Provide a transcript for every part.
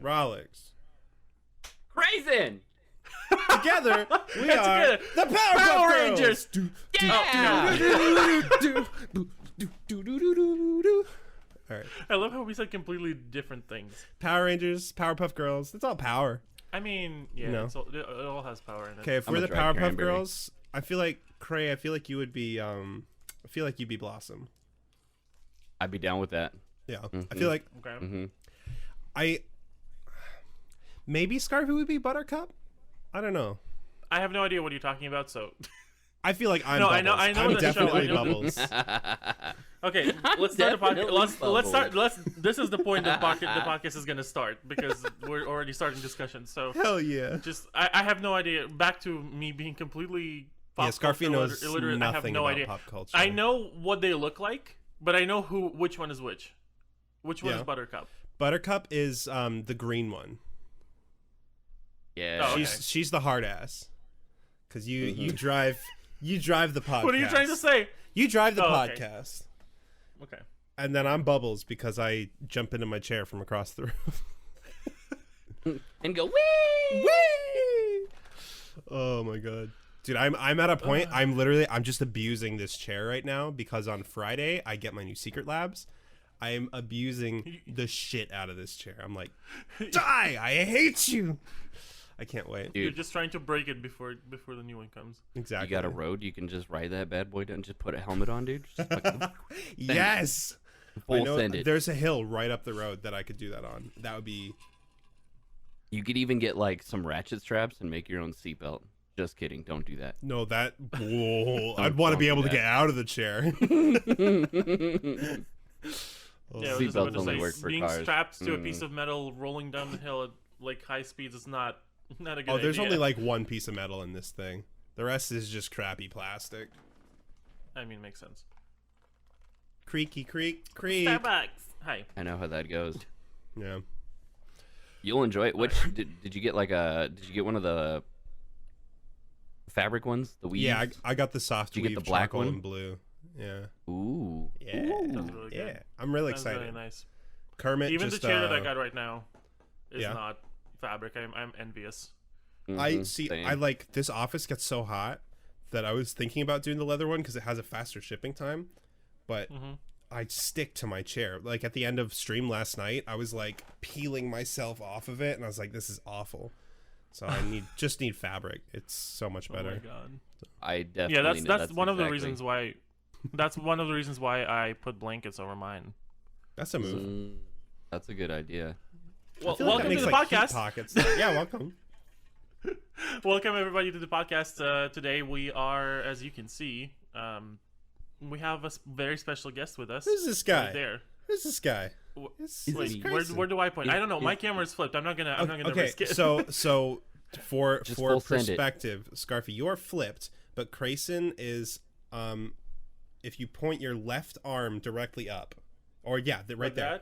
Rahlyx. Craysin! Together, we are the Power Rangers! All right. I love how we said completely different things. Power Rangers, Powerpuff Girls. It's all power. I mean, yeah, No. it all has power in it. Okay, if I'm we're a the dry Powerpuff cranberry. Girls, I feel like Cray. I feel like you would be. I feel like you'd be Blossom. I'd be down with that. Yeah. I feel like Okay. maybe Scarfee would be Buttercup. I don't know. I have no idea what you're talking about, so... I feel like I'm No, Bubbles. I know I'm the show, definitely I know- Bubbles. Okay, let's start the podcast. Definitely Let's start. This is the point the podcast is gonna start because we're already starting discussion. So Hell yeah. just I have no idea. Back to me being completely Scarfee culture knows illiterate. I have nothing no about idea. pop culture. I know what they look like, but I know which one is which. Which one Yeah. is Buttercup? Buttercup is the green one. Yeah. Oh, okay. She's the hard ass. Cause you drive the podcast. What are you trying to say? You drive the Oh, okay. podcast. Okay. And then I'm Bubbles because I jump into my chair from across the room. And go, wee! Whee! Oh my god. Dude, I'm at a point I'm just abusing this chair right now because on Friday I get my new Secret Labs. I am abusing the shit out of this chair. I'm like, die! I hate you. I can't wait. You're Dude, just trying to break it before the new one comes. Exactly. you got a road, you can just ride that bad boy down, just put a helmet on, dude. Just fucking Yes. I full know send it. there's a hill right up the road that I could do that on. That would be You could even get like some ratchet straps and make your own seatbelt. Just kidding, don't do that. no that. Whoa, I'd want to be don't able do to get out of the chair. Yeah, I was just about Seatbelts to only say, work for being cars. strapped to a piece of metal rolling down the hill at like high speeds is not a good idea. Oh, there's only like one piece of metal in this thing. The rest is just crappy plastic. I mean, makes sense. Creaky creak creak. Starbucks. Hi. I know how that goes. Yeah. You'll enjoy it. Which did you get like did you get one of the fabric ones? The weave? Yeah, I got the soft Did you get weave the black charcoal one? and blue. Yeah. Ooh. Yeah. Sounds really Yeah. good. I'm really That's excited. really nice. Kermit Even just the chair that I got right now is yeah. not fabric. I'm envious. I see Same. I like this office gets so hot that I was thinking about doing the leather one because it has a faster shipping time, but I stick to my chair. Like at the end of stream last night, I was like peeling myself off of it and I was like, this is awful. So I just need fabric. It's so much better. Oh my god. I definitely Yeah, know. that's one of the exactly- reasons why. That's one of the reasons why I put blankets over mine. That's a move. That's a good idea. Well, I feel like welcome that to makes, the like, heat podcast. pockets. Yeah, welcome. Welcome everybody to the podcast. Today we are, as you can see, we have a very special guest with us. Who's this guy? Right there. Who's this guy? Wait, where do I point? I don't know. My camera's flipped. I'm not gonna Okay, risk it. so for Just full send it. perspective, Scarfee, you're flipped, but Craysin is if you point your left arm directly up, or right Like there,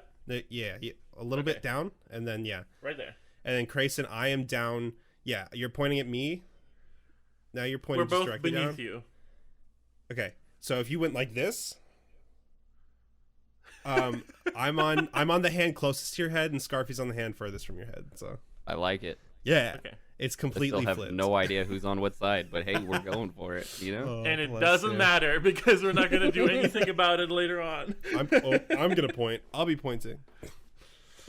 yeah, a little bit down, and then right there. and then Craysin, I am down. Yeah, you're pointing at me. Now you're pointing We're just both directly beneath down. you. Okay, so if you went like this, I'm on the hand closest to your head, and Scarfee's on the hand furthest from your head. So I like it. yeah, Okay. it's I completely still have flipped. no idea who's on what side, but hey, we're going for it. You know. Oh, And it bless doesn't you. matter because we're not gonna do anything about it later on. I'm gonna point. I'll be pointing.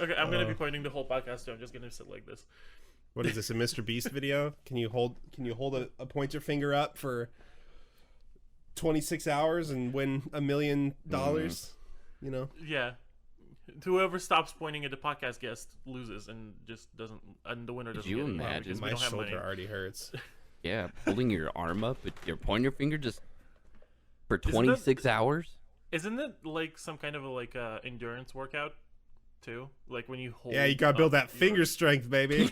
Okay, I'm gonna be pointing the whole podcast, so I'm just gonna sit like this. What is this? A Mr. Beast video? Can you hold a pointer finger up for 26 hours and win $1 million? You know. Yeah. Whoever stops pointing at the podcast guest loses and just doesn't, and the winner doesn't you get it. imagine? Because we My don't have shoulder money. already hurts. Yeah, holding your arm up, but you're pointing your finger just for Isn't that- 26 hours. Isn't it like some kind of a endurance workout too? Like when you hold. Yeah, you gotta build up that your- finger strength, baby.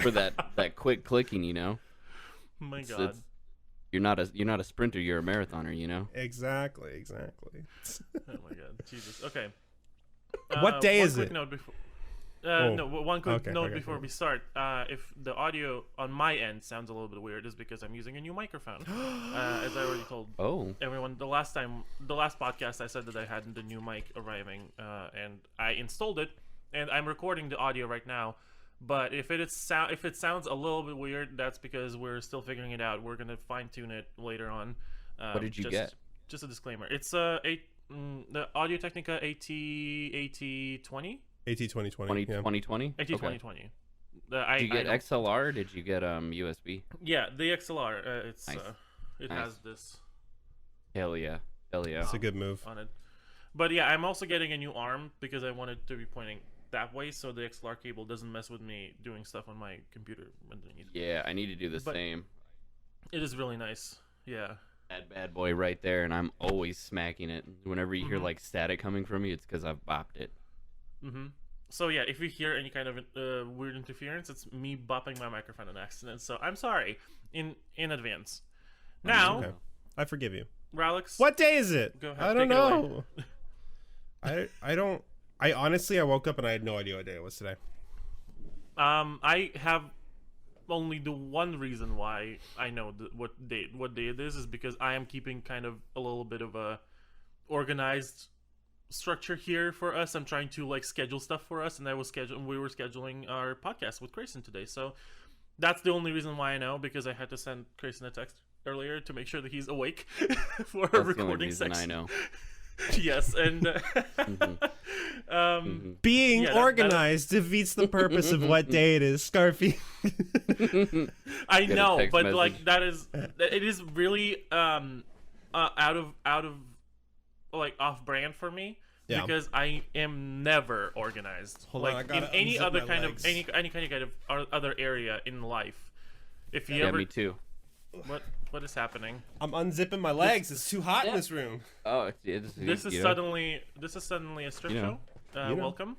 For that quick clicking, you know. Oh my It's- god. it's- you're not a sprinter, you're a marathoner, you know. Exactly. Oh my god. Jesus. Okay. What day one is quick it? Note before... No, one quick note okay, before okay. we start. If the audio on my end sounds a little bit weird, is because I'm using a new microphone. As I already told everyone, the last podcast, I said that I had the new mic arriving, and I installed it, and I'm recording the audio right now. But if it sounds a little bit weird, that's because we're still figuring it out. We're gonna fine tune it later on. What did you get? Just a disclaimer. It's the Audio Technica AT20. AT 2020. 2020? AT 2020. Did you get XLR or did you get USB? Yeah, the XLR. It's Nice. It Nice. has this Hell yeah. It's a good move. on it. But yeah, I'm also getting a new arm because I wanted to be pointing that way, so the XLR cable doesn't mess with me doing stuff on my computer underneath. Yeah, I need to do the But- same. It is really nice. Yeah. That bad boy right there, and I'm always smacking it. Whenever you hear like static coming from me, it's because I've bopped it. So yeah, if you hear any kind of weird interference, it's me bopping my microphone on accident. So I'm sorry in advance. Now, Okay. I forgive you. Rahlyx, What day is it? Go ahead, I don't take it away. know. I don't. I honestly, I woke up and I had no idea what day it was today. I have only the one reason why I know what day it is because I am keeping kind of a little bit of a organized structure here for us. I'm trying to like schedule stuff for us, and we were scheduling our podcast with Craysin today. So that's the only reason why I know, because I had to send Craysin a text earlier to make sure that he's awake for That's a the only recording reason section. I know. Yes, and Being Yeah, organized defeats the purpose of what day it is, Scarfee. I Get a know, text but message. like it is really out of like off brand for me. Yeah. Because I am never organized. Hold on, like I in gotta any unzip other my kind legs. of any kind of other area in life. If you Yeah, ever me too. what is happening? I'm unzipping my legs. It's too hot in this room. Oh, This is suddenly a strip You know. show. You know. Welcome.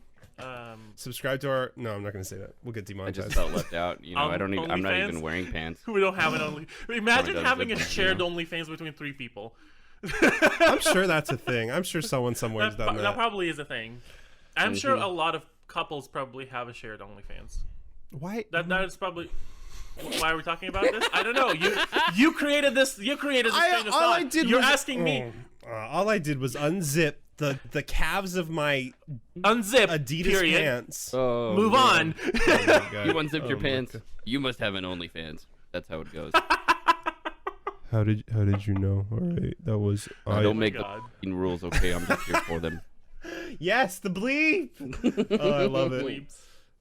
Subscribe to our. No, I'm not gonna say that. We'll get I demonetized. just felt left out. You know, I don't even. I'm not OnlyFans? even wearing pants. We don't have an only. Imagine does having it, a you shared know. OnlyFans between 3 people. I'm sure that's a thing. I'm sure someone somewhere's done That that. probably is a thing. I'm sure a lot of couples probably have a shared OnlyFans. Why? That is probably why are we talking about this? I don't know. You created this. You created this kind of all thought. I did You're was, asking me. All I did was unzip the calves of my Unzip. Adidas period. pants. Oh, Move man. on. Oh my God. You unzipped Oh your my pants. God. You must have an OnlyFans. That's how it goes. How did you know? All right, that was. I don't make God. the f***ing rules, okay? I'm just here for them. Yes, the bleep. Oh, I love it. Bleeps.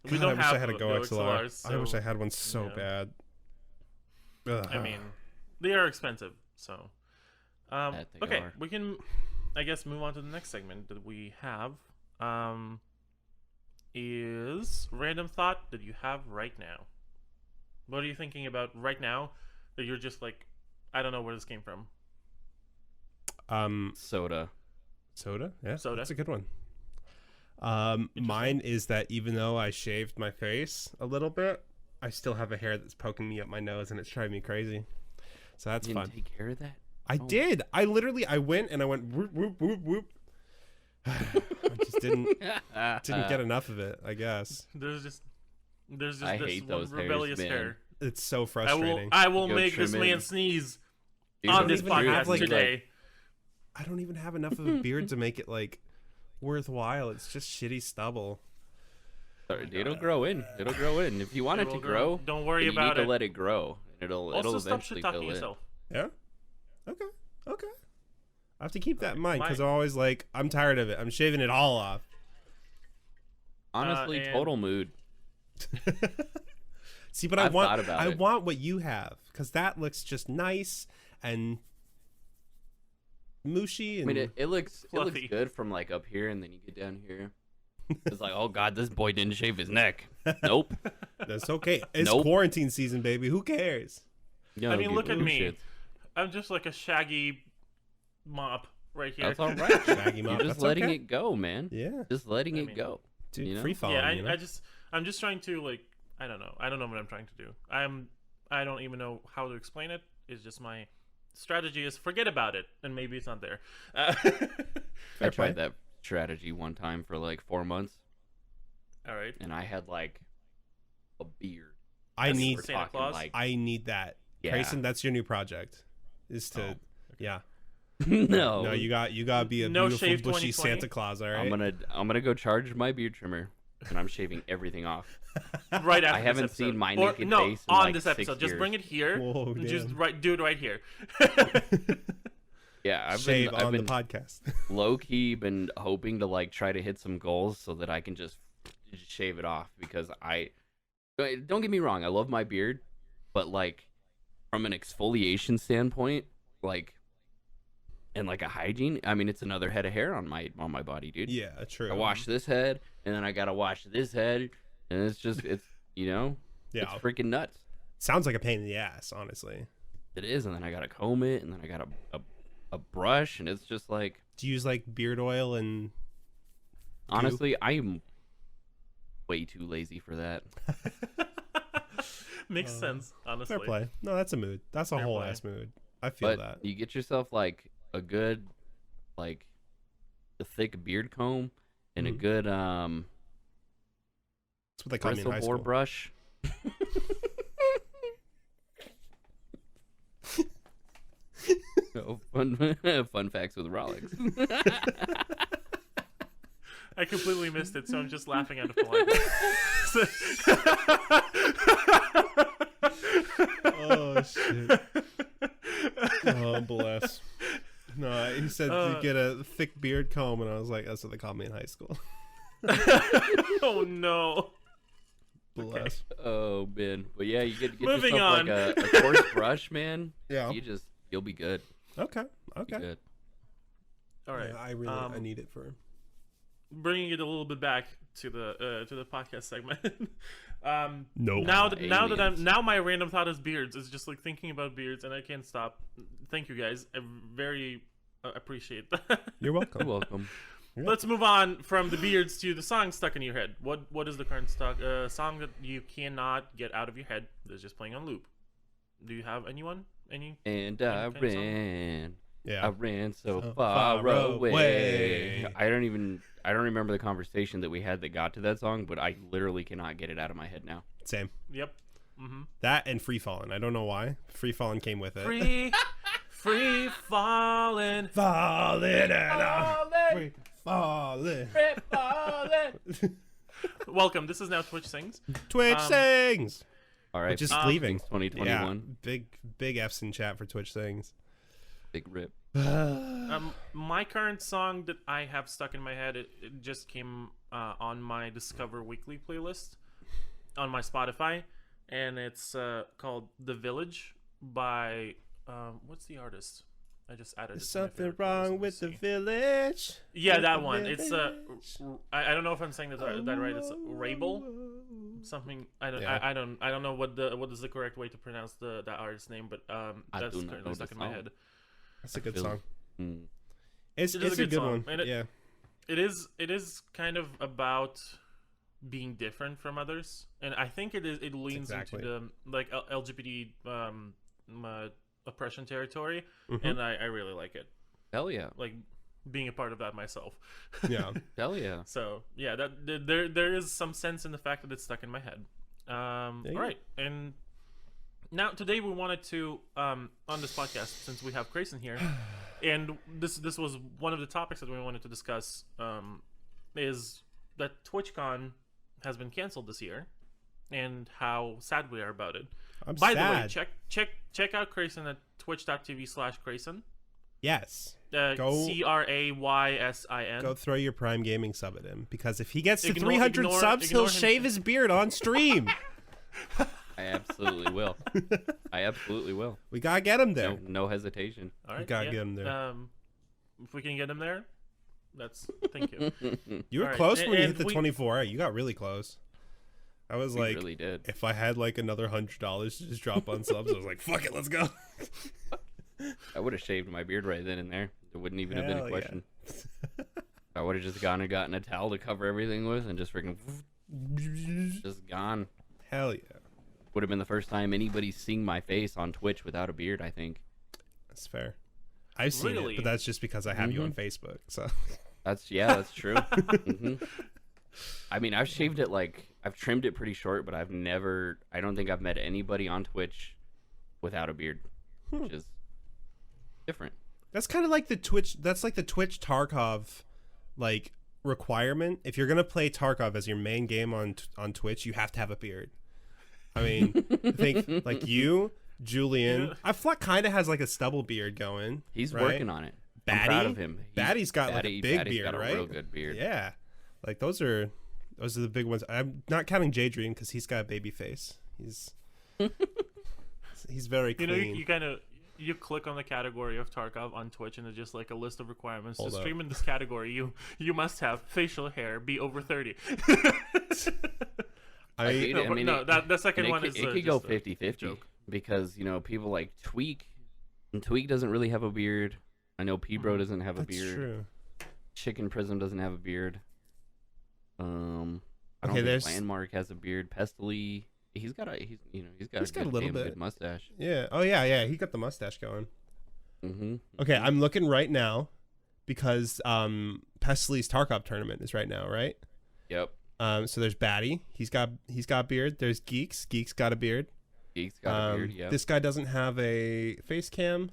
God, We don't I wish have I had a Go no XLR. XLRs, I wish so, I had one so yeah. bad. Ugh. I mean, they are expensive. So, That they okay, are. we can, I guess, move on to the next segment that we have. Is random thought that you have right now. What are you thinking about right now that you're just like, I don't know where this came from? Soda. Soda? Yeah, Soda. that's a good one. Mine is that even though I shaved my face a little bit, I still have a hair that's poking me up my nose and it's driving me crazy. So that's You fun. didn't take care of that? I did. I went whoop whoop whoop whoop. I just didn't get enough of it, I guess. There's just I this hate those hairs, rebellious man. hair. It's so frustrating. I will Go make this trim man in. sneeze You on don't this even podcast have, like, today. I don't even have enough of a beard to make it like worthwhile. It's just shitty stubble. Sorry, it'll grow in. It'll grow in. If you want it will to grow. grow, Don't worry then you about need it. to let it grow. It'll Also, stop eventually shit talking fill in. yourself. Yeah. Okay. I have to keep that in mind because My- I'm always like, I'm tired of it. I'm shaving it all off. Honestly, and- total mood. See, but I've thought about I it. want what you have because that looks just nice and mushy. I And mean, it looks Fluffy. good from like up here, and then you get down here. It's like, oh god, this boy didn't shave his neck. Nope. that's okay. It's Nope. quarantine season, baby. Who cares? No, I mean, dude, look at who me. shits? I'm just like a shaggy mop right here. That's all right. Shaggy mop. You're just That's letting okay. it go, man. Yeah, Just letting I it mean, go. dude, You know? free falling. Yeah, you know? I'm just trying to like, I don't know what I'm trying to do. I don't even know how to explain it. It's just my strategy is forget about it, and maybe it's not there. I Fair tried play. that strategy one time for like 4 months. All right. and I had like a beard. I need for Santa Claus. Like, I need that. yeah. Craysin, that's your new project. Is to yeah. no, No, you gotta be a No beautiful shave bushy 2020? Santa Claus, all right? I'm gonna go charge my beard trimmer, and I'm shaving everything off. Right after I haven't this episode. seen my Or, naked no, face in on like this 6 episode. Just years. bring it here. Whoa, Just damn. do it right here. Yeah, I've Shave been on the podcast. low key been hoping to like try to hit some goals so that I can just shave it off, because don't get me wrong, I love my beard, but like from an exfoliation standpoint, like, and like a hygiene, I mean, it's another head of hair on my body, dude. Yeah, true. I wash this head, and then I gotta wash this head, and it's Yeah. it's freaking nuts. Sounds like a pain in the ass, honestly. It is, and then I gotta comb it, and then I got a brush, and it's just like, Do you use like beard oil and honestly, I am way too lazy for that. Makes sense, honestly. fair play? No, that's a mood. That's a Fair whole play. ass mood. I feel But that. you get yourself like a good, like, a thick beard comb and a Mhm. good That's what they call me in bristle high boar school. brush. Oh, fun facts with Rahlyx. I completely missed it, so I'm just laughing out of politeness. Oh shit. Oh bless. No, he said to get a thick beard comb, and I was like, that's what they called me in high school. Oh no. Bless. Oh man, but yeah, you get Moving yourself on. like a coarse brush, man. Yeah. You'll be good. Okay. Be Okay. good. All right. Yeah, I really I need it for. Bringing it a little bit back to the podcast segment. No. Now my random thought is beards. It's just like thinking about beards, and I can't stop. Thank you guys. I very appreciate that. You're welcome. You're welcome. Let's move on from the beards to the song stuck in your head. What is the current song that you cannot get out of your head that's just playing on loop? Do you have anyone? Any? And Any I kind of song? ran. Yeah. I ran so So far far away. away. I don't remember the conversation that we had that got to that song, but I literally cannot get it out of my head now. Same. Yep. Mm-hmm. That and Free Fallin'. I don't know why. Free Fallin' came with it. Free falling. Fallin' and Fallin'. Welcome. This is now Twitch Sings. Twitch sings. All right, Which is leaving. 2021. Yeah, big F's in chat for Twitch sings. Big rip. My current song that I have stuck in my head, it just came on my Discover Weekly playlist on my Spotify, and it's called "The Village" by what's the artist? I just added. There's something wrong with the village. Yeah, With that the one. It's village. I don't know if I'm saying that right. It's Rabel. Something I don't Yeah. I don't know what is the correct way to pronounce that artist's name, but that's do not currently know stuck the in my song. head. That's a good feel- song. Mm. It's It is a good song, one. and Yeah. It is kind of about being different from others, and I think it leans Exactly. into the like LGBT oppression territory, Mhm. and I really like it, Hell yeah. like being a part of that myself. Yeah. Hell yeah. So yeah, that there is some sense in the fact that it's stuck in my head. All you go. right, and now today we wanted to on this podcast, since we have Craysin here, and this was one of the topics that we wanted to discuss, is that TwitchCon has been canceled this year, and how sad we are about it. I'm By sad. the way, check out Craysin at twitch.tv/Craysin. Yes. Go- Craysin. Go throw your Prime Gaming sub at him, because if he gets to Ignore- 300 ignore- subs, ignore he'll him. shave his beard on stream. I absolutely will. I absolutely will. We gotta get him there. No hesitation. All right, gotta get him there. If we can get him there, that's thank you. You were All right, close when you and hit the we- 24. You got really close. I was We like, really did. if I had like another $100 to just drop on subs, I was like, fuck it, let's go. I would have shaved my beard right then and there. There wouldn't even have been Hell a yeah. question. I would have just gone and gotten a towel to cover everything with and just freaking just gone. Hell yeah. Would have been the first time anybody's seen my face on Twitch without a beard, I think. That's fair. I've seen Really? it, but that's just because I have you on Facebook. So That's true. hmm I mean, I've shaved it I've trimmed it pretty short, but I don't think I've met anybody on Twitch without a beard, which is different. That's kind of like the Twitch. That's like the Twitch Tarkov, like requirement. If you're gonna play Tarkov as your main game on Twitch, you have to have a beard. I mean, I think like you, Julian. Fleck kind of has like a stubble beard going. He's right? working on it. Batty, I'm proud of him. Batty's got like a big beard, got a right? real good beard. Yeah, like those are the big ones. I'm not counting J-Dream because he's got a baby face. He's very clean. You kind of you click on the category of Tarkov on Twitch, and it's just like a list of requirements. Hold to up. stream in this category, you must have facial hair, be over 30. The second one is it could go 50-50 because people like Tweak, and Tweak doesn't really have a beard. I know P-Bro doesn't have a beard. True. Chicken Prism doesn't have a beard. I don't Okay, think Landmark has a beard. Pestily, he's got a little bit good mustache. Yeah. Oh yeah. He got the mustache going. Mm-hmm. Okay, I'm looking right now because Pestily's Tarkov tournament is right now, right? Yep. So there's Batty. He's got a beard. There's Geeks. Geeks got a beard. Geeks got a beard. Yeah. This guy doesn't have a face cam.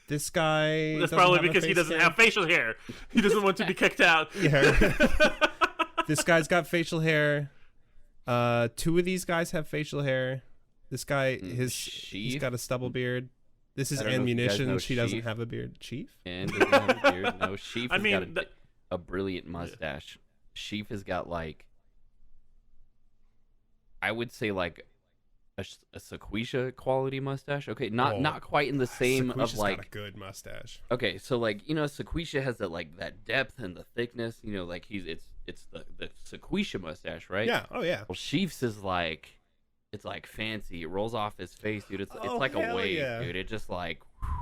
This guy. That's probably because he doesn't have facial hair. He doesn't want to be kicked out. Yeah. This guy's got facial hair. Two of these guys have facial hair. This guy, he's got a stubble beard. This is Ammunition. She doesn't have a beard. Chief? And doesn't have a beard. No, Chief has got a brilliant mustache. Yeah. Chief has got I would say a Sequisha quality mustache. Okay, not quite in the same Sequisha's of got a good mustache. Okay, so Sequisha has that depth and the thickness. It's the Sequisha mustache, right? Yeah. Oh yeah. Well, Chief's is it's fancy. It rolls off his face, dude. It's like a wave, dude. It just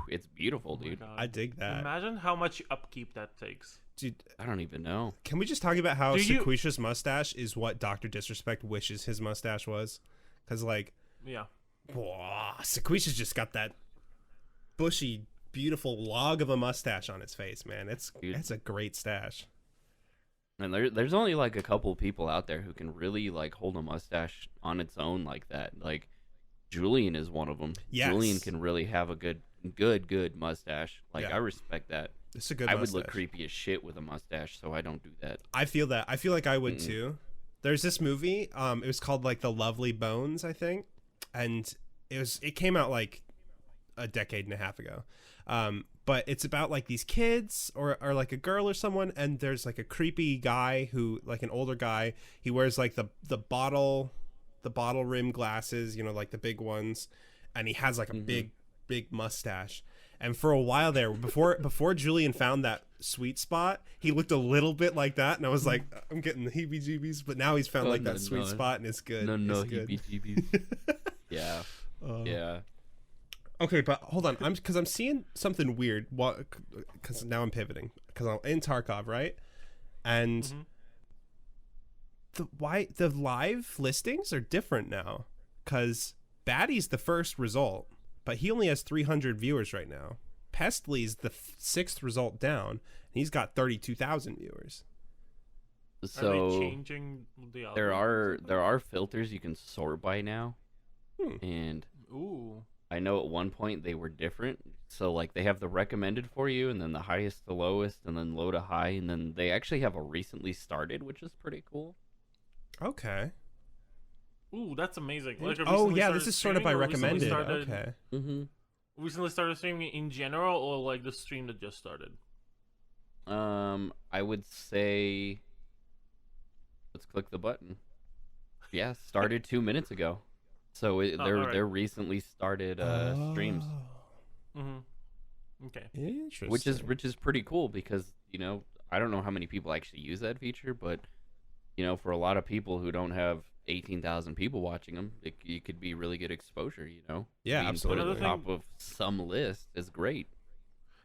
it's beautiful, dude. I dig that. Imagine how much upkeep that takes. Dude, I don't even know. Can we just talk about how Sequisha's mustache is what Dr. Disrespect wishes his mustache was? Because yeah, Sequisha's just got that bushy, beautiful log of a mustache on his face, man. It's a great stash. And there's only a couple people out there who can really hold a mustache on its own like that. Julian is one of them. Yes. Julian can really have a good mustache. I respect that. It's a good mustache. I would look creepy as shit with a mustache, so I don't do that. I feel that. I feel like I would too. There's this movie. It was called The Lovely Bones, I think, and it came out a decade and a half ago. But it's about these kids or a girl or someone, and there's a creepy guy who an older guy. He wears the bottle rim glasses, the big ones, and he has a big mustache. And for a while there, before Julian found that sweet spot, he looked a little bit like that, and I was like, I'm getting the heebie-jeebies. But now he's found that sweet spot, and it's good. No, heebie-jeebies. Yeah. Yeah. Okay, but hold on. I'm seeing something weird. Because now I'm pivoting. Because I'm in Tarkov, right? And the live listings are different now. Because Batty's the first result, but he only has 300 viewers right now. Pestly's the sixth result down, and he's got 32,000 viewers. So are they changing the there are filters you can sort by now, and I know at one point they were different. So they have the recommended for you, and then the highest to lowest, and then low to high, and then they actually have a recently started, which is pretty cool. Okay. Ooh, that's amazing. This is sort of by recommended. Okay. Recently started streaming in general, or the stream that just started? I would say, let's click the button. Yeah, started 2 minutes ago. So they're recently started streams. Okay. Interesting. Which is pretty cool because I don't know how many people actually use that feature, but for a lot of people who don't have 18,000 people watching them, it could be really good exposure. Yeah, being absolutely. put at the top of some list is great.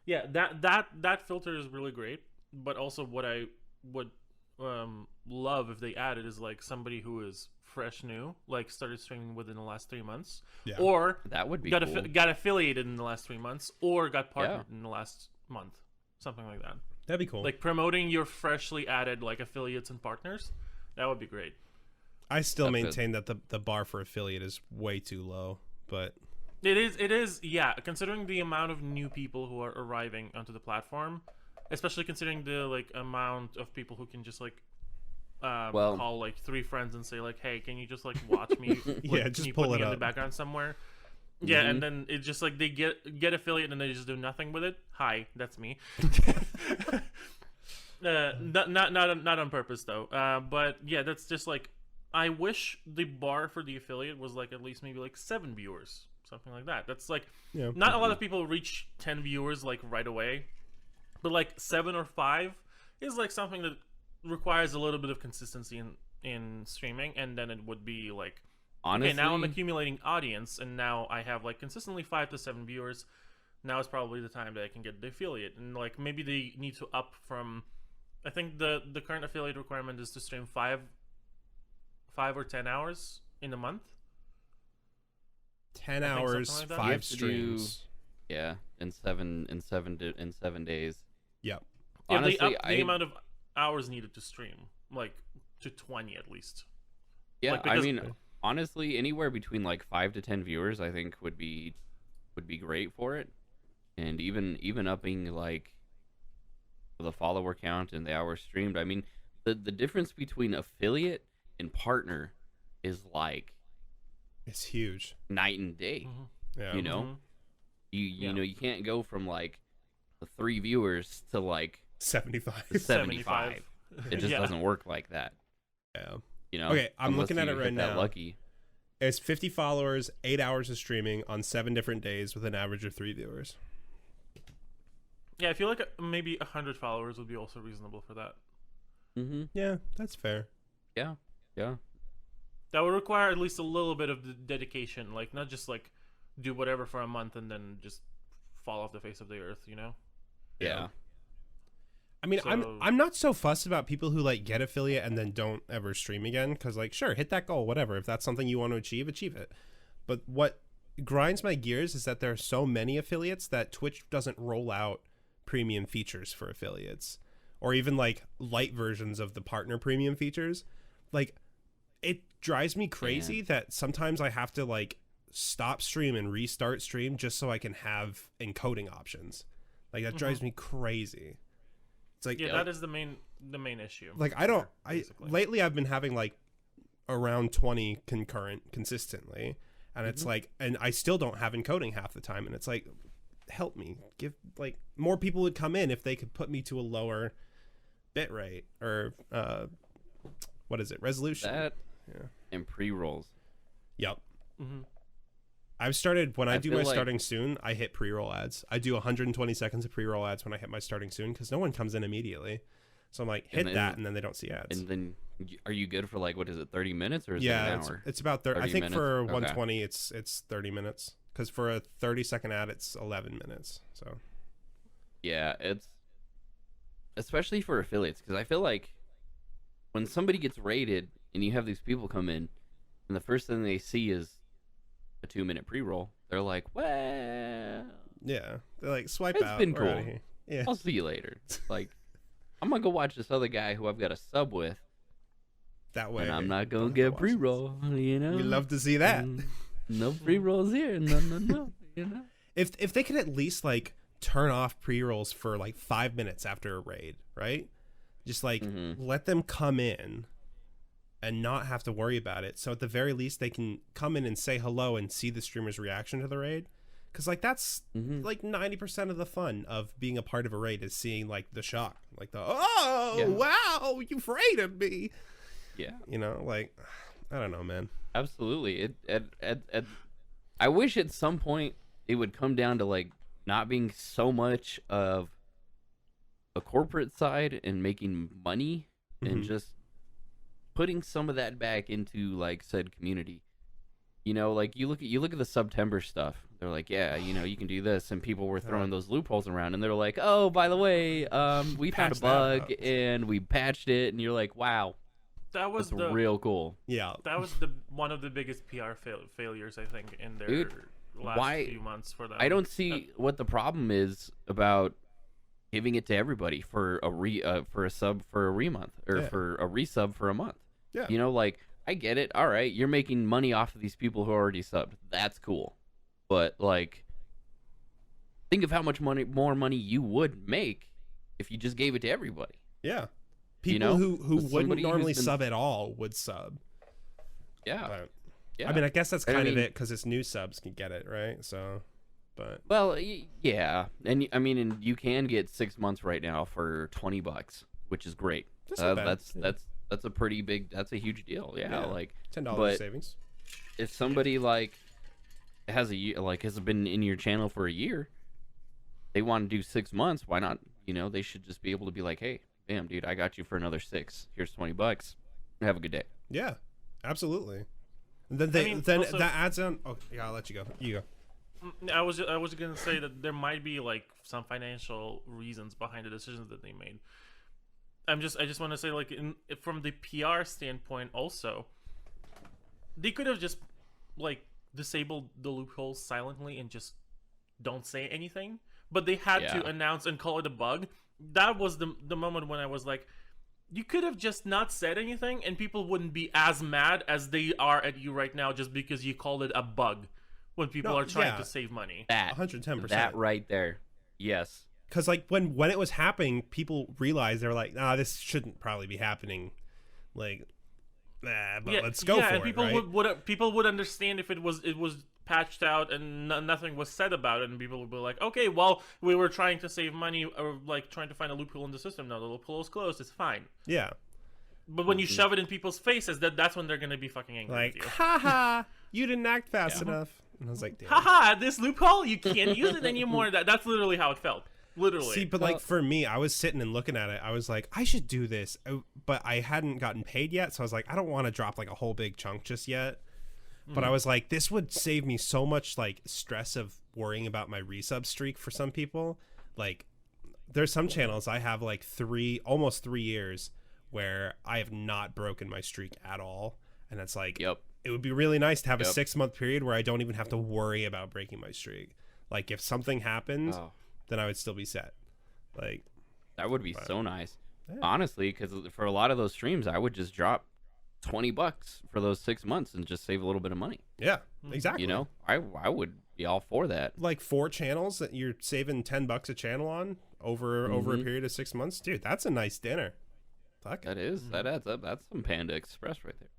Yeah, that filter is really great. But also, what I would love if they added is somebody who is fresh new, started streaming within the last 3 months, or that would be got affiliated in the last 3 months, or got partnered in the last month, something like that. That'd be cool. Like promoting your freshly added like affiliates and partners. That would be great. I still maintain that the bar for affiliate is way too low, but it is, yeah, considering the amount of new people who are arriving onto the platform, especially considering the like amount of people who can just like call like 3 friends and say like, hey, can you just like watch me? Yeah, can just you pull put it me up in the background somewhere. Yeah, and then it's just like they get affiliate and they just do nothing with it. Hi, that's me. Not on purpose though. But yeah, that's just like, I wish the bar for the affiliate was like at least maybe like 7 viewers, something like that. That's like, not a lot of people reach 10 viewers like right away, but like 7 or 5 is like something that requires a little bit of consistency in streaming, and then it would be like, honestly, okay, now I'm accumulating audience, and now I have like consistently 5 to 7 viewers. Now is probably the time that I can get the affiliate, and like maybe they need to up from, I think the current affiliate requirement is to stream 5 or 10 hours in a month. 10 hours, like 5 streams. In 7 days. Yep. Yeah, honestly, they up the amount of hours needed to stream, like to 20 at least. Yeah, like, I mean, honestly, anywhere between like 5 to 10 viewers, I think would be great for it, and even upping like the follower count and the hours streamed. I mean, the difference between affiliate and partner is like, it's huge, night and day. Yeah. You know, you know, you can't go from like the 3 viewers to like 75. It just doesn't work like that. Yeah. You know. Okay, I'm looking at it right now. Lucky. It's 50 followers, 8 hours of streaming on 7 different days with an average of 3 viewers. Yeah, I feel like maybe 100 followers would be also reasonable for that. Yeah, that's fair. Yeah. That would require at least a little bit of dedication, like not just like do whatever for a month and then just fall off the face of the earth, you know? Yeah. I mean, I'm not so fussed about people who like get affiliate and then don't ever stream again, because like, sure, hit that goal, whatever. If that's something you want to achieve it. But what grinds my gears is that there are so many affiliates that Twitch doesn't roll out premium features for affiliates, or even like light versions of the partner premium features. Like, it drives me crazy that sometimes I have to like stop stream and restart stream just so I can have encoding options. Like, that drives me crazy. It's like, that is the main issue. Like, lately I've been having like around 20 concurrent consistently, and it's like, and I still don't have encoding half the time, and it's like, help me, give, like, more people would come in if they could put me to a lower bit rate or what is it, resolution, and pre-rolls. Yep. I've started, when I do my starting soon, I hit pre-roll ads. I do 120 seconds of pre-roll ads when I hit my starting soon, because no one comes in immediately. So I'm like, hit that, and then they don't see ads. And then, are you good for like, what is it, 30 minutes or is it an hour? It's about 30 I think minutes? For 120, it's 30 minutes. Because for a 30-second ad, it's 11 minutes. So, yeah, it's especially for affiliates, because I feel like when somebody gets rated and you have these people come in, and the first thing they see is a 2-minute pre-roll, they're like, well, yeah, they're like, swipe it's out. It's been cool. Here. Yeah, I'll see you later. Like, I'm gonna go watch this other guy who I've got a sub with. That way, and I'm not gonna get pre-roll. You know, we love to see that. No pre-rolls here. No. You know, if they could at least like turn off pre-rolls for like 5 minutes after a raid, right? Just like let them come in and not have to worry about it. So at the very least, they can come in and say hello and see the streamer's reaction to the raid. Because like, that's like 90% of the fun of being a part of a raid is seeing like the shock, like the wow, you've raided me. Yeah, you know, like, I don't know, man. Absolutely. I wish at some point it would come down to like not being so much of a corporate side and making money and just putting some of that back into like said community. You know, like you look at the Subtember stuff. They're like, yeah, you know, you can do this, and people were throwing those loopholes around, and they're like, oh, by the way, we found a bug and we patched it, and you're like, wow, that was real cool. Yeah, that was one of the biggest PR failures, I think, in their last few months for them. I don't see what the problem is about giving it to everybody for a sub for a re-month, or for a resub for a month. Yeah. You know, like, I get it. All right, you're making money off of these people who are already subbed. That's cool. But, like, think of how much more money you would make if you just gave it to everybody. Yeah. People you know? who wouldn't normally been... sub at all would sub. Yeah. But, yeah. I mean, I guess that's kind of it, because it's new subs can get it, right? So, but. Well, yeah. And, I mean, and you can get 6 months right now for $20, which is great. That's a pretty big, that's a huge deal. Yeah. Like $10 savings. If somebody, like, has been in your channel for a year, they want to do 6 months, why not? You know, they should just be able to be like, hey, bam, dude, I got you for another 6. Here's $20. Have a good day. Yeah, absolutely. And then also, that adds on. Oh, yeah, I'll let you go. You go. I was gonna say that there might be like some financial reasons behind the decisions that they made. I just want to say, like, from the PR standpoint, also, they could have just like disabled the loopholes silently and just don't say anything. But they had to announce and call it a bug. That was the moment when I was like, you could have just not said anything and people wouldn't be as mad as they are at you right now just because you called it a bug when people are trying to save money. That 110%. That right there. Yes. Because, like, when it was happening, people realized, they were like, nah, this shouldn't probably be happening. Like, but let's go for and it, people right? people would understand if it was patched out and nothing was said about it, and people would be like, okay, well, we were trying to save money, or like trying to find a loophole in the system. No, the loophole is closed, it's fine. Yeah. But when you shove it in people's faces, that's when they're gonna be fucking angry like, with you. haha, you didn't act fast enough. And I was like, damn. Haha, this loophole, you can't use it anymore. That's literally how it felt. Literally. See, but like, for me, I was sitting and looking at it. I was like, I should do this, but I hadn't gotten paid yet, so I was like, I don't want to drop like a whole big chunk just yet. But I was like, this would save me so much like stress of worrying about my resub streak for some people. Like, there's some channels I have like almost 3 years where I have not broken my streak at all. And it's like, it would be really nice to have a 6-month period where I don't even have to worry about breaking my streak. Like, if something happened, then I would still be set. Like, that would be so nice. Yeah. Honestly, because for a lot of those streams, I would just drop $20 for those 6 months and just save a little bit of money. Yeah, exactly. You know, I would be all for that. Like 4 channels that you're saving $10 a channel on over a period of 6 months, dude. That's a nice dinner. Fuck. That is. That adds up. That's some Panda Express right there.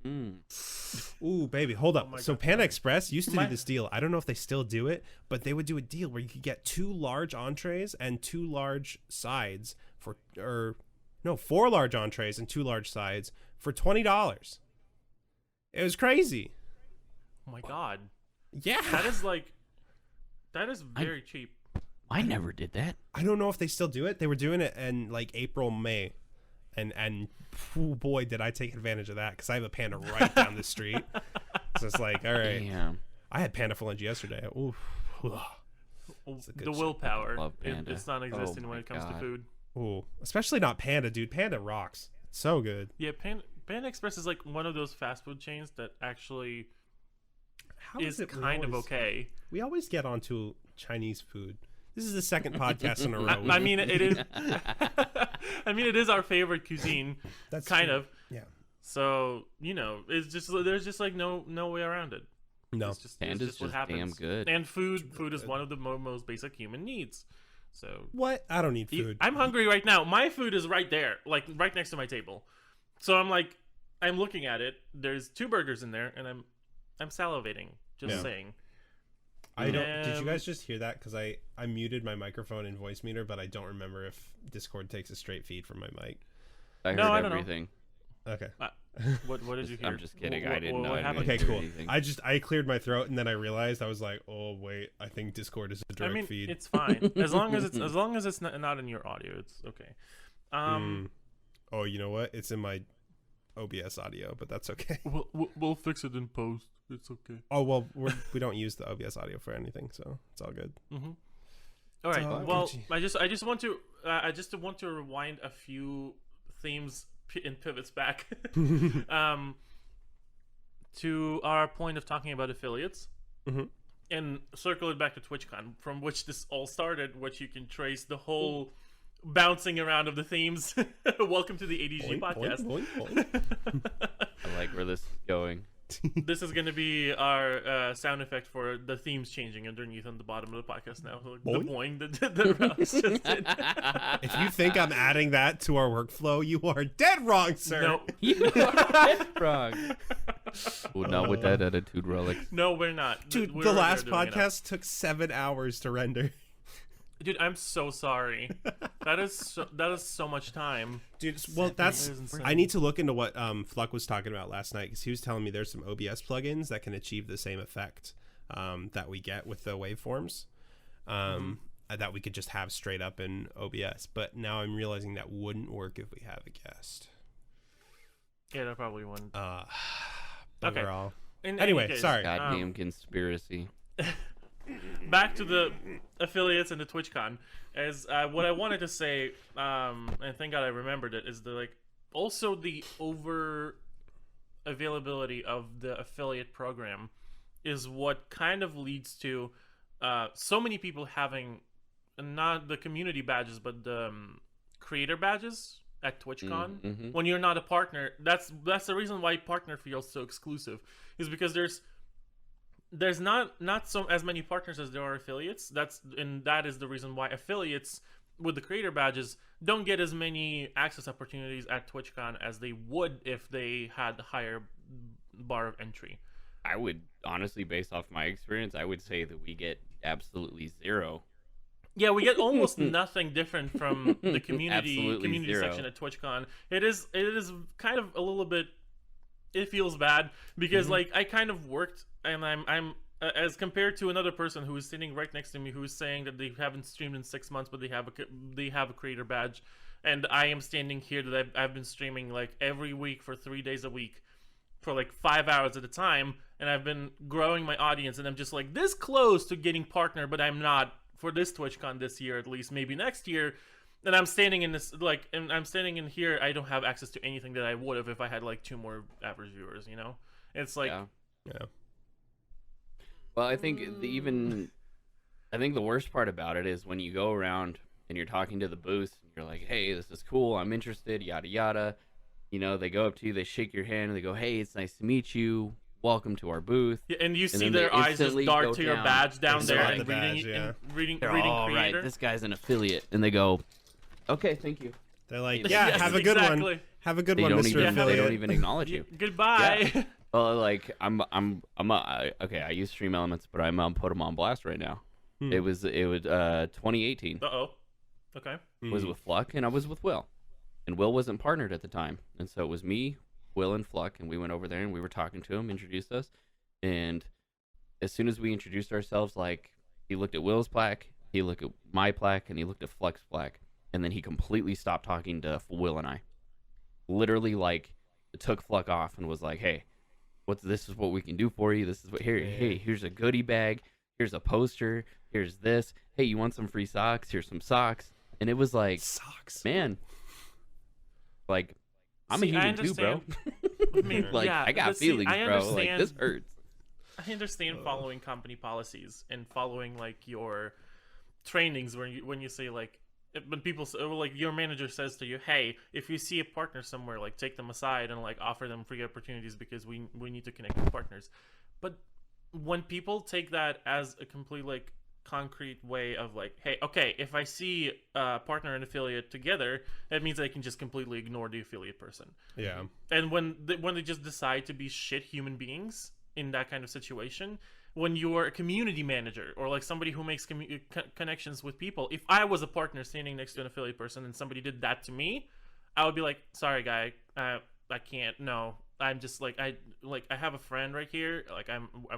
Ooh, baby, hold up. So Panda Express used to do this deal. I don't know if they still do it, but they would do a deal where you could get 2 large entrees and 2 large sides for, 4 large entrees and 2 large sides for $20. It was crazy. Oh my god. Yeah. That is very cheap. I never did that. I don't know if they still do it. They were doing it in like April, May. And oh boy, did I take advantage of that, because I have a Panda right down the street. So it's like, all right. Damn. I had Panda for lunch yesterday. Oof. The willpower. It's not existing when it comes to food. Ooh, especially not Panda, dude. Panda rocks. It's so good. Yeah, Panda Express is like one of those fast food chains that actually is kind of okay. We always get onto Chinese food. This is the second podcast in a row. I mean, it is. I mean, it is our favorite cuisine. That's kind of. Yeah. So it's just there's just like no way around it. No, Panda's just what happens. Damn good. And food is one of the most basic human needs. So what? I don't need food. I'm hungry right now. My food is right there, like right next to my table. So I'm looking at it. There's 2 burgers in there, and I'm salivating. Just saying. I don't. Did you guys just hear that? Because I muted my microphone and voice meter, but I don't remember if Discord takes a straight feed from my mic. I heard everything. Okay. What did you hear? I'm just kidding. I didn't know. Okay, cool. I cleared my throat, and then I realized, I was like, oh wait, I think Discord is a direct feed. It's fine as long as it's not in your audio. It's okay. Oh, you know what? It's in my OBS audio, but that's okay. We'll fix it in post. It's okay. Oh well, we don't use the OBS audio for anything, so it's all good. All right. Well, I just want to rewind a few themes and pivots back to our point of talking about affiliates, and circle it back to TwitchCon, from which this all started, which you can trace the whole bouncing around of the themes. Welcome to the ADHD podcast. Boing, boing, boing. I like where this is going. This is going to be our sound effect for the themes changing underneath on the bottom of the podcast now. Like the boing that Rahlyx just did. If you think I'm adding that to our workflow, you are dead wrong, sir. No. You are dead wrong. Well, not with that attitude, Rahlyx. No, we're not. Dude, We're the last doing it now. podcast took 7 hours to render. Dude, I'm so sorry. That is so much time. Dude, well, that's is insane. I need to look into what Fluck was talking about last night, because he was telling me there's some OBS plugins that can achieve the same effect that we get with the waveforms that we could just have straight up in OBS. But now I'm realizing that wouldn't work if we have a guest. Yeah, that probably wouldn't. But Okay. we're all... In Anyway, any case, sorry. Goddamn conspiracy. Back to the affiliates and the TwitchCon. As what I wanted to say, and thank God I remembered it, is also the over availability of the affiliate program is what kind of leads to so many people having not the community badges but the creator badges at TwitchCon. Mm-hmm. When you're not a partner, that's the reason why partner feels so exclusive, is because there's not so as many partners as there are affiliates. That is the reason why affiliates with the creator badges don't get as many access opportunities at TwitchCon as they would if they had a higher bar of entry. I would honestly, based off my experience, I would say that we get absolutely zero. Yeah, we get almost nothing different from the community zero. section at TwitchCon. It is kind of a little bit. It feels bad because like I kind of worked, and I'm as compared to another person who is sitting right next to me who is saying that they haven't streamed in 6 months, but they have a creator badge, and I am standing here that I've been streaming like every week for 3 days a week for like 5 hours at a time, and I've been growing my audience, and I'm just like this close to getting partner, but I'm not for this TwitchCon this year, at least maybe next year. And I'm standing in this and I'm standing in here. I don't have access to anything that I would have if I had like 2 more average viewers. You know, it's like Yeah. Well, I think I think the worst part about it is when you go around and you're talking to the booth and you're like, hey, this is cool, I'm interested, yada yada. You know, they go up to you, they shake your hand, and they go, hey, it's nice to meet you, welcome to our booth. Yeah, and you see then their they eyes just instantly dart go to your down. badge down They there saw and the reading badge, yeah. reading They're reading all creator. right, this guy's an affiliate, and they go, okay, thank you. They're like, Yeah, yeah, have a good one. exactly. Have a good They one, don't Mr. even they Affiliate. don't even acknowledge you. Goodbye. Yeah. Well, like okay. I use Stream Elements, but I'm put them on blast right now. It was 2018. Uh-oh. Okay. Was with Fluck, and I was with Will, and Will wasn't partnered at the time, and so it was me, Will, and Fluck, and we went over there and we were talking to him, introduced us, and as soon as we introduced ourselves, like he looked at Will's plaque, he looked at my plaque, and he looked at Fluck's plaque, and then he completely stopped talking to Will and I. Literally, like, took Fluck off and was like, "Hey, this is what we can do for you. This is what hey, here's a goodie bag. Here's a poster. Here's this. Hey, you want some free socks? Here's some socks." And it was like, Socks. man, like, I'm See, a I human too, bro. I mean, Like, yeah, I got but see, feelings, I bro. understand, Like, this hurts. I understand following company policies and following like your trainings when you say like when people say, like your manager says to you, hey, if you see a partner somewhere, like take them aside and like offer them free opportunities because we need to connect with partners. But when people take that as a complete like concrete way of like, hey, okay, if I see a partner and affiliate together, that means I can just completely ignore the affiliate person. Yeah. And when they just decide to be shit human beings in that kind of situation, when you're a community manager or like somebody who makes connections with people, if I was a partner standing next to an affiliate person and somebody did that to me, I would be like, sorry guy, I can't, no, I'm just like, I have a friend right here, like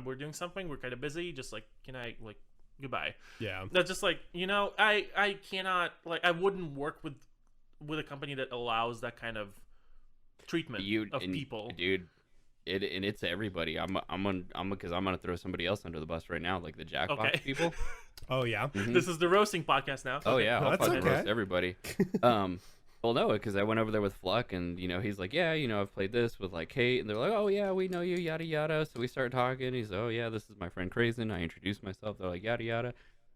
we're doing something, we're kind of busy, just like, can I like, goodbye. Yeah. That's just like, you know, I cannot, like, I wouldn't work with a company that allows that kind of treatment of people, dude. It's everybody. I'm gonna throw somebody else under the bus right now, like the Jackbox people. Oh yeah. Mhm. This is the roasting podcast now. Oh yeah, I'll That's fucking okay. roast everybody. Well, no, because I went over there with Fluck, and you know he's like, yeah, you know I've played this with like Kate, and they're like, oh yeah, we know you, yada yada. So we start talking. He's oh yeah, this is my friend Craysin. I introduced myself. They're like yada yada.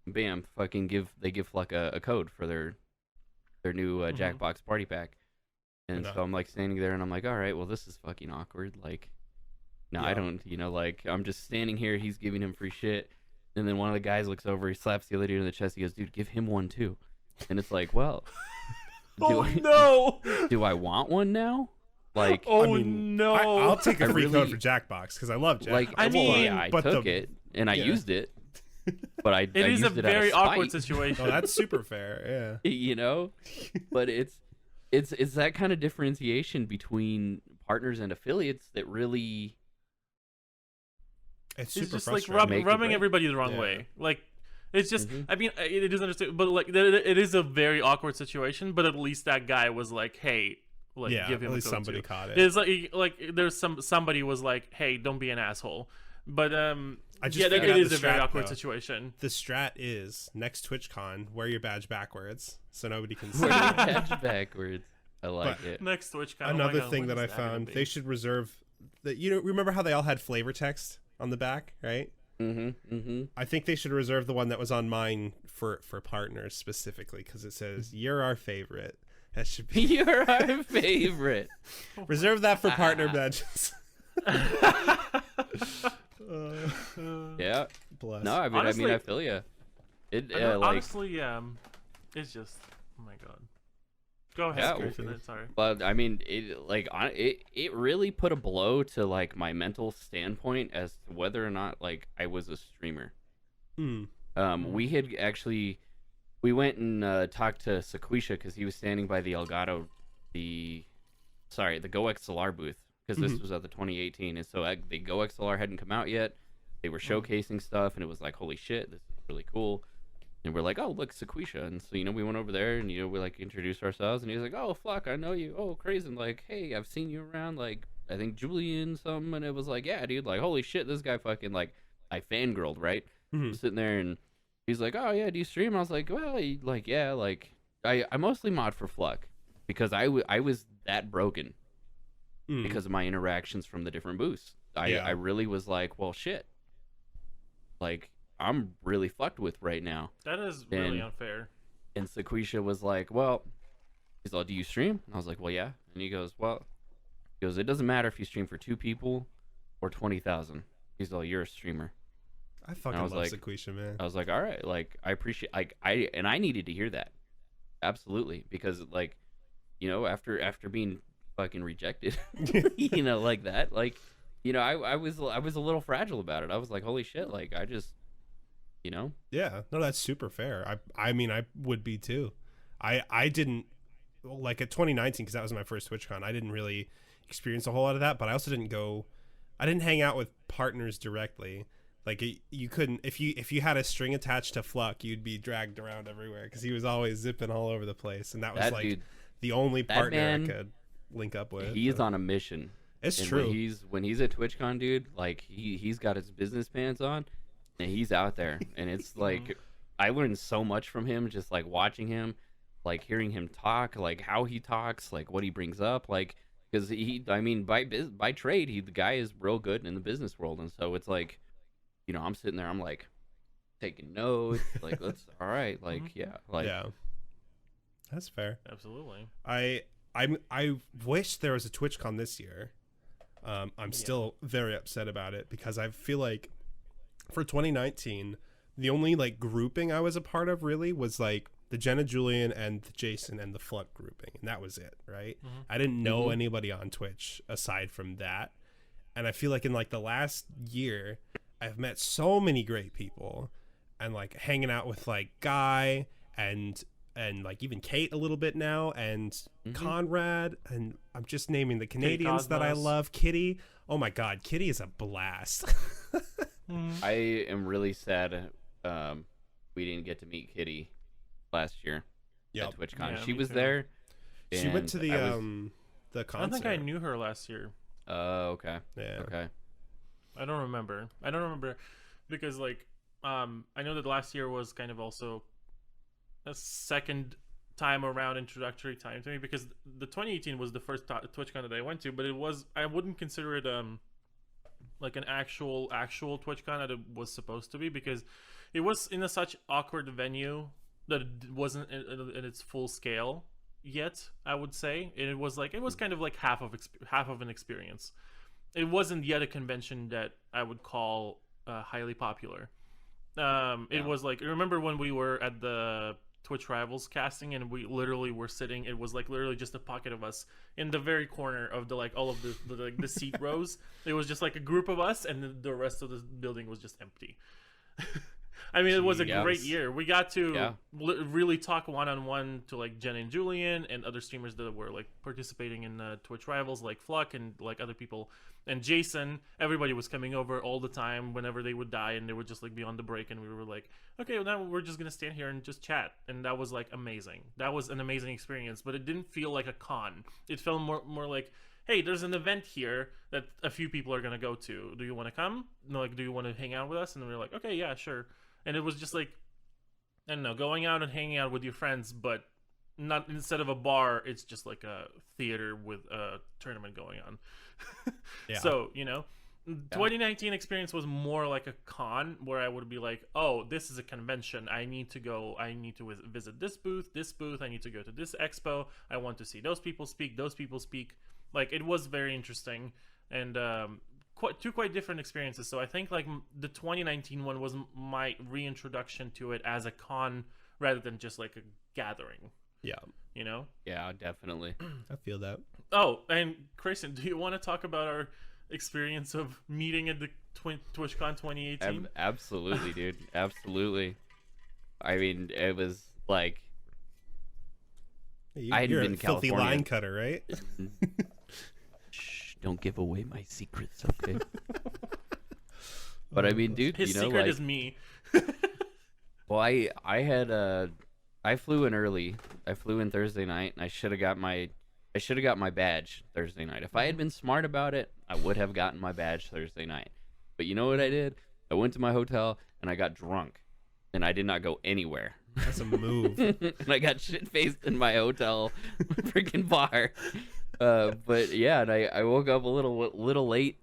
Bam, fucking they give Fluck a code for their their new Jackbox party pack. And so I'm like standing there and I'm like, all right, well, this is fucking awkward. Like, no, I don't, like, I'm just standing here. He's giving him free shit. And then one of the guys looks over, he slaps the other dude in the chest. He goes, dude, give him one too. And it's like, well, no, do I want one now? Like, no, I'll take a free code for Jackbox because I love Jackbox. Like, I took it and I used it, but I it is used a very awkward situation. Oh, that's super fair. Yeah, but it's that kind of differentiation between partners and affiliates that really. It's just super like frustrating. rubbing everybody the wrong way. Like, it's just, I mean, it is understood, but like, it is a very awkward situation. But at least that guy was like, "Hey, like, give him at least a code somebody too." caught it. It's like there's somebody was like, "Hey, don't be an asshole." But it is a very awkward situation. The strat is next TwitchCon, wear your badge backwards so nobody can see. Wear your badge backwards. I like it. Next TwitchCon. Another thing that I found, they should reserve that. Remember how they all had flavor text on the back, right? I think they should reserve the one that was on mine for partners specifically because it says "You're our favorite." That should be "You're our favorite." Reserve that for partner badges. Yeah. Bless. No, I mean, honestly, I feel you. Honestly, it's just, oh my god. Go ahead, Craysin. Sorry. But I mean, it really put a blow to like my mental standpoint as to whether or not like I was a streamer. We went and talked to Sequisha because he was standing by the Elgato, the Go XLR booth because this was at the 2018, and so the Go XLR hadn't come out yet. They were showcasing stuff, and it was like, holy shit, this is really cool. And we're like, oh, look, Sequisha. And so, we went over there and, we like introduced ourselves. And he's like, oh, fuck, I know you. Oh, Craysin. Like, hey, I've seen you around. Like, I think Julian, something. And it was like, yeah, dude, like, holy shit, this guy fucking, like, I fangirled, right? I'm sitting there and he's like, oh, yeah, do you stream? I was like, well, like, yeah, like, I mostly mod for Fluck because I was that broken because of my interactions from the different booths. I really was like, well, shit. Like, I'm really fucked with right now. That is really unfair. And Sequisha was like, well, he's like, do you stream? And I was like, well, yeah. And he goes, it doesn't matter if you stream for 2 people or 20,000. He's like, you're a streamer. I fucking love Sequisha, man. I was like, all right, like, I appreciate, like, I needed to hear that. Absolutely. Because, like, after being fucking rejected, like that, like, I was a little fragile about it. I was like, holy shit, like, I just, Yeah, no, that's super fair. I mean, I would be too. I didn't, like, at 2019, because that was my first TwitchCon, I didn't really experience a whole lot of that, but I also I didn't hang out with partners directly. Like, you couldn't, if you had a string attached to Fluck, you'd be dragged around everywhere, because he was always zipping all over the place, and that was, like, the only partner I could link up with. He's on a mission. It's true. When he's at TwitchCon, dude, like, he's got his business pants on, and he's out there, and it's like I learned so much from him, just like watching him, like hearing him talk, like how he talks, like what he brings up, like because by trade, the guy is real good in the business world, and so it's like, I'm sitting there, I'm like taking notes, like let's all right, like yeah, that's fair. Absolutely. I wish there was a TwitchCon this year. I'm still very upset about it because I feel like for 2019, the only like grouping I was a part of really was like the Jenna Julian and the Jason and the Fluck grouping, and that was it, right? I didn't know anybody on Twitch aside from that, and I feel like in like the last year, I've met so many great people, and like hanging out with like Guy and like even Kate a little bit now, and Conrad, and I'm just naming the Canadians that I love. Kitty, oh my god, Kitty is a blast. I am really sad we didn't get to meet Kitty last year at TwitchCon. She was there. She went to the concert. I don't think I knew her last year. Oh, okay. Yeah. Okay. I don't remember because like I know that last year was kind of also a second time around introductory time to me, because the 2018 was the first TwitchCon that I went to, but I wouldn't consider it like an actual TwitchCon that it was supposed to be, because it was in a such awkward venue that it wasn't in its full scale. yet. I would say it was kind of like half of an experience. It wasn't yet a convention that I would call highly popular. It was like, remember when we were at the Twitch Rivals casting and we literally were sitting, it was like literally just a pocket of us in the very corner of the like all of the seat rows. It was just like a group of us and the rest of the building was just empty. I mean, it was a great year. We got to really talk one-on-one to like Jen and Julian and other streamers that were like participating in Twitch Rivals, like Fluck and like other people. And Jason, everybody was coming over all the time whenever they would die, and they would just like be on the break, and we were like, okay, well, now we're just gonna stand here and just chat. And that was like amazing. That was an amazing experience, but it didn't feel like a con. It felt more like, hey, there's an event here that a few people are gonna go to. Do you want to come? No, like, do you want to hang out with us? And we were like, okay, yeah, sure. And it was just like, I don't know, going out and hanging out with your friends, but not instead of a bar, it's just like a theater with a tournament going on. So, 2019 experience was more like a con where I would be like, oh, this is a convention. I need to go. I need to visit this booth. I need to go to this expo. I want to see those people speak. Like, it was very interesting. And, two quite different experiences. So I think like the 2019 one was my reintroduction to it as a con rather than just like a gathering. Yeah. Yeah, definitely. I feel that. Oh, and Craysin, do you want to talk about our experience of meeting at the TwitchCon 2018? Absolutely, dude. Absolutely. I mean, it was like I hadn't been to filthy California. line cutter, right? Don't give away my secrets, okay? But I mean, dude, his secret is me. Well, I flew in early. I flew in Thursday night, and I should have got my badge Thursday night. If I had been smart about it, I would have gotten my badge Thursday night. But you know what I did? I went to my hotel and I got drunk, and I did not go anywhere. That's a move. And I got shit-faced in my hotel freaking bar. But yeah, and I woke up a little late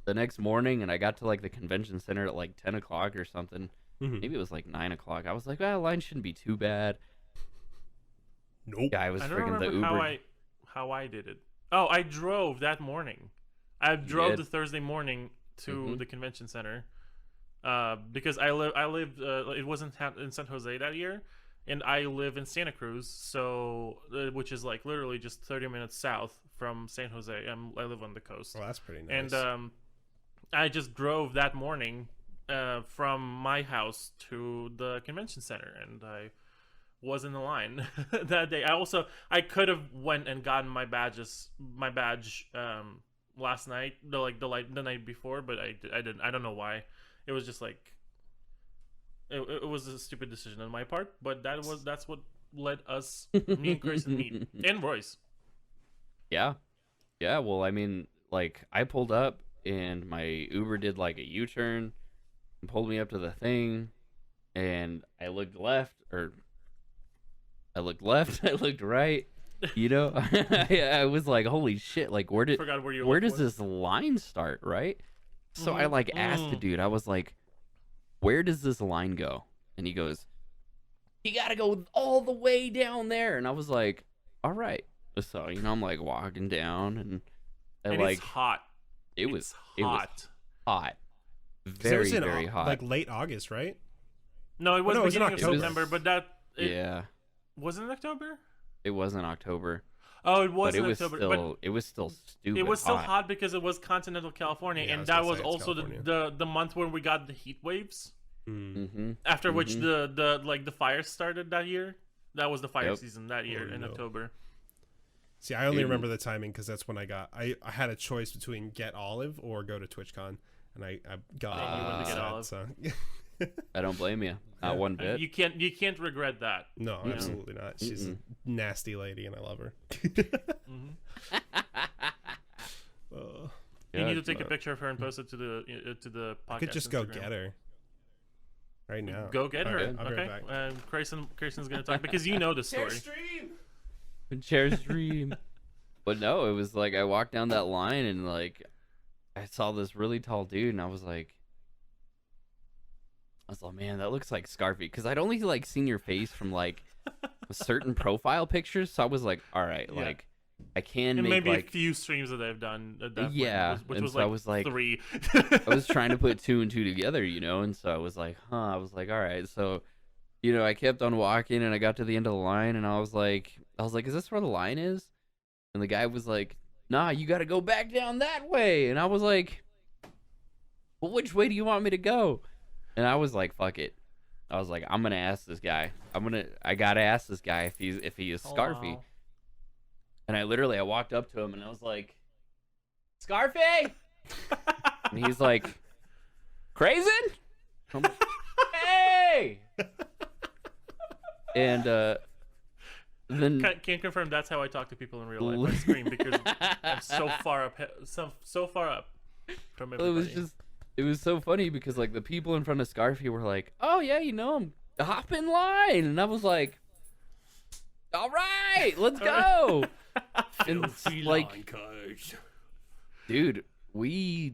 the next morning, and I got to like the convention center at like 10 o'clock or something. Maybe it was like 9 o'clock. I was like, well, line shouldn't be too bad. Nope. Yeah, I was I don't freaking the remember Uber. how I did it. Oh, I drove that morning. I drove the Thursday morning to the convention center because I lived it wasn't in San Jose that year, and I live in Santa Cruz, so which is like literally just 30 minutes south from San Jose. I live on the coast. Well, that's pretty nice. And I just drove that morning from my house to the convention center, and I was in the line that day. I could have went and gotten my badge last night, the night before, but I didn't. I don't know why. It was just like it was a stupid decision on my part, but that's what led us, me and Craysin meet, and Royce. Yeah. Well, I mean, like I pulled up and my Uber did like a U-turn and pulled me up to the thing, and I looked left, I looked right. I was like, holy shit, like where does this line start, right? So I like asked the dude, I was like, where does this line go? And he goes, you gotta go all the way down there. And I was like, all right. So I'm like walking down, and it's hot. It was hot. Very, very hot. Like late August, right? No, it was beginning of October. September, but yeah. Was it in October? It was in October. Oh, it was in October. But it was still stupid. It was still hot because it was continental California, and that was also the month when we got the heat waves. After which the fires started that year. That was the fire season that year in October. See, I only remember the timing because that's when I had a choice between get Olive or go to TwitchCon, and I got Olive. Get Olive. So. I don't blame you. Not one bit. You can't regret that. No, absolutely not. She's a nasty lady, and I love her. You need to take a picture of her and post it to the podcast. I could just go Instagram. get her right now. Go get her. I'll be okay. right back. And Craysin's gonna talk because you know the story. Share stream. But no, it was like I walked down that line and like I saw this really tall dude, and I was like, man, that looks like Scarfee, because I'd only like seen your face from like certain profile pictures. So I was like, all right, Yeah. like I can And make maybe like a few streams that I've done at that Yeah, point, which and was so I was like- 3. I was trying to put 2 and 2 together, you know, and so I was like, I was like, all right, so you know, I kept on walking and I got to the end of the line and I was like, is this where the line is? And the guy was like, nah, you got to go back down that way. And I was like, well, which way do you want me to go? And I was like, fuck it. I was like, I'm gonna ask this guy. I gotta ask this guy if he is Scarfee. Wow. And I walked up to him and I was like, Scarfee. And he's like, Craysin? I'm like, hey. And then Can't confirm that's how I talk to people in real life. I scream because I'm so far up from everybody. It was so funny because like the people in front of Scarfee were like, oh yeah, you know him, hop in line. And I was like, all right, let's go. And it's like, dude, it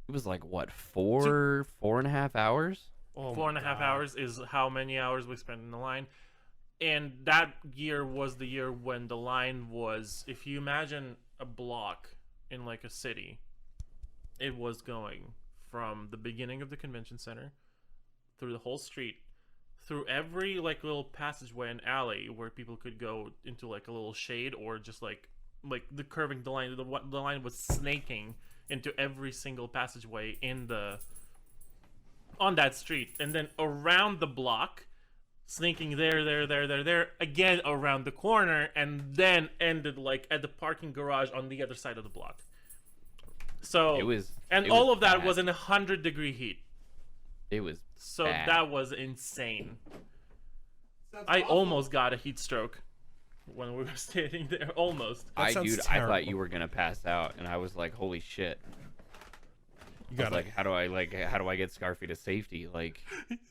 was like what, 4.5 hours? Oh 4.5 hours is how many hours we spent in the line. And that year was the year when the line was, if you imagine a block in like a city, it was going from the beginning of the convention center through the whole street, through every like little passageway and alley where people could go into like a little shade, or just like the curving the line was snaking into every single passageway on that street, and then around the block, sneaking there again around the corner, and then ended like at the parking garage on the other side of the block. So all of that was in 100-degree heat. It was so bad. That was insane. I almost got a heat stroke when we were standing there. Almost. I sounds thought terrible. you were gonna pass out, and I was like, holy shit. You I was got like, how do I get Scarfee to safety? Like,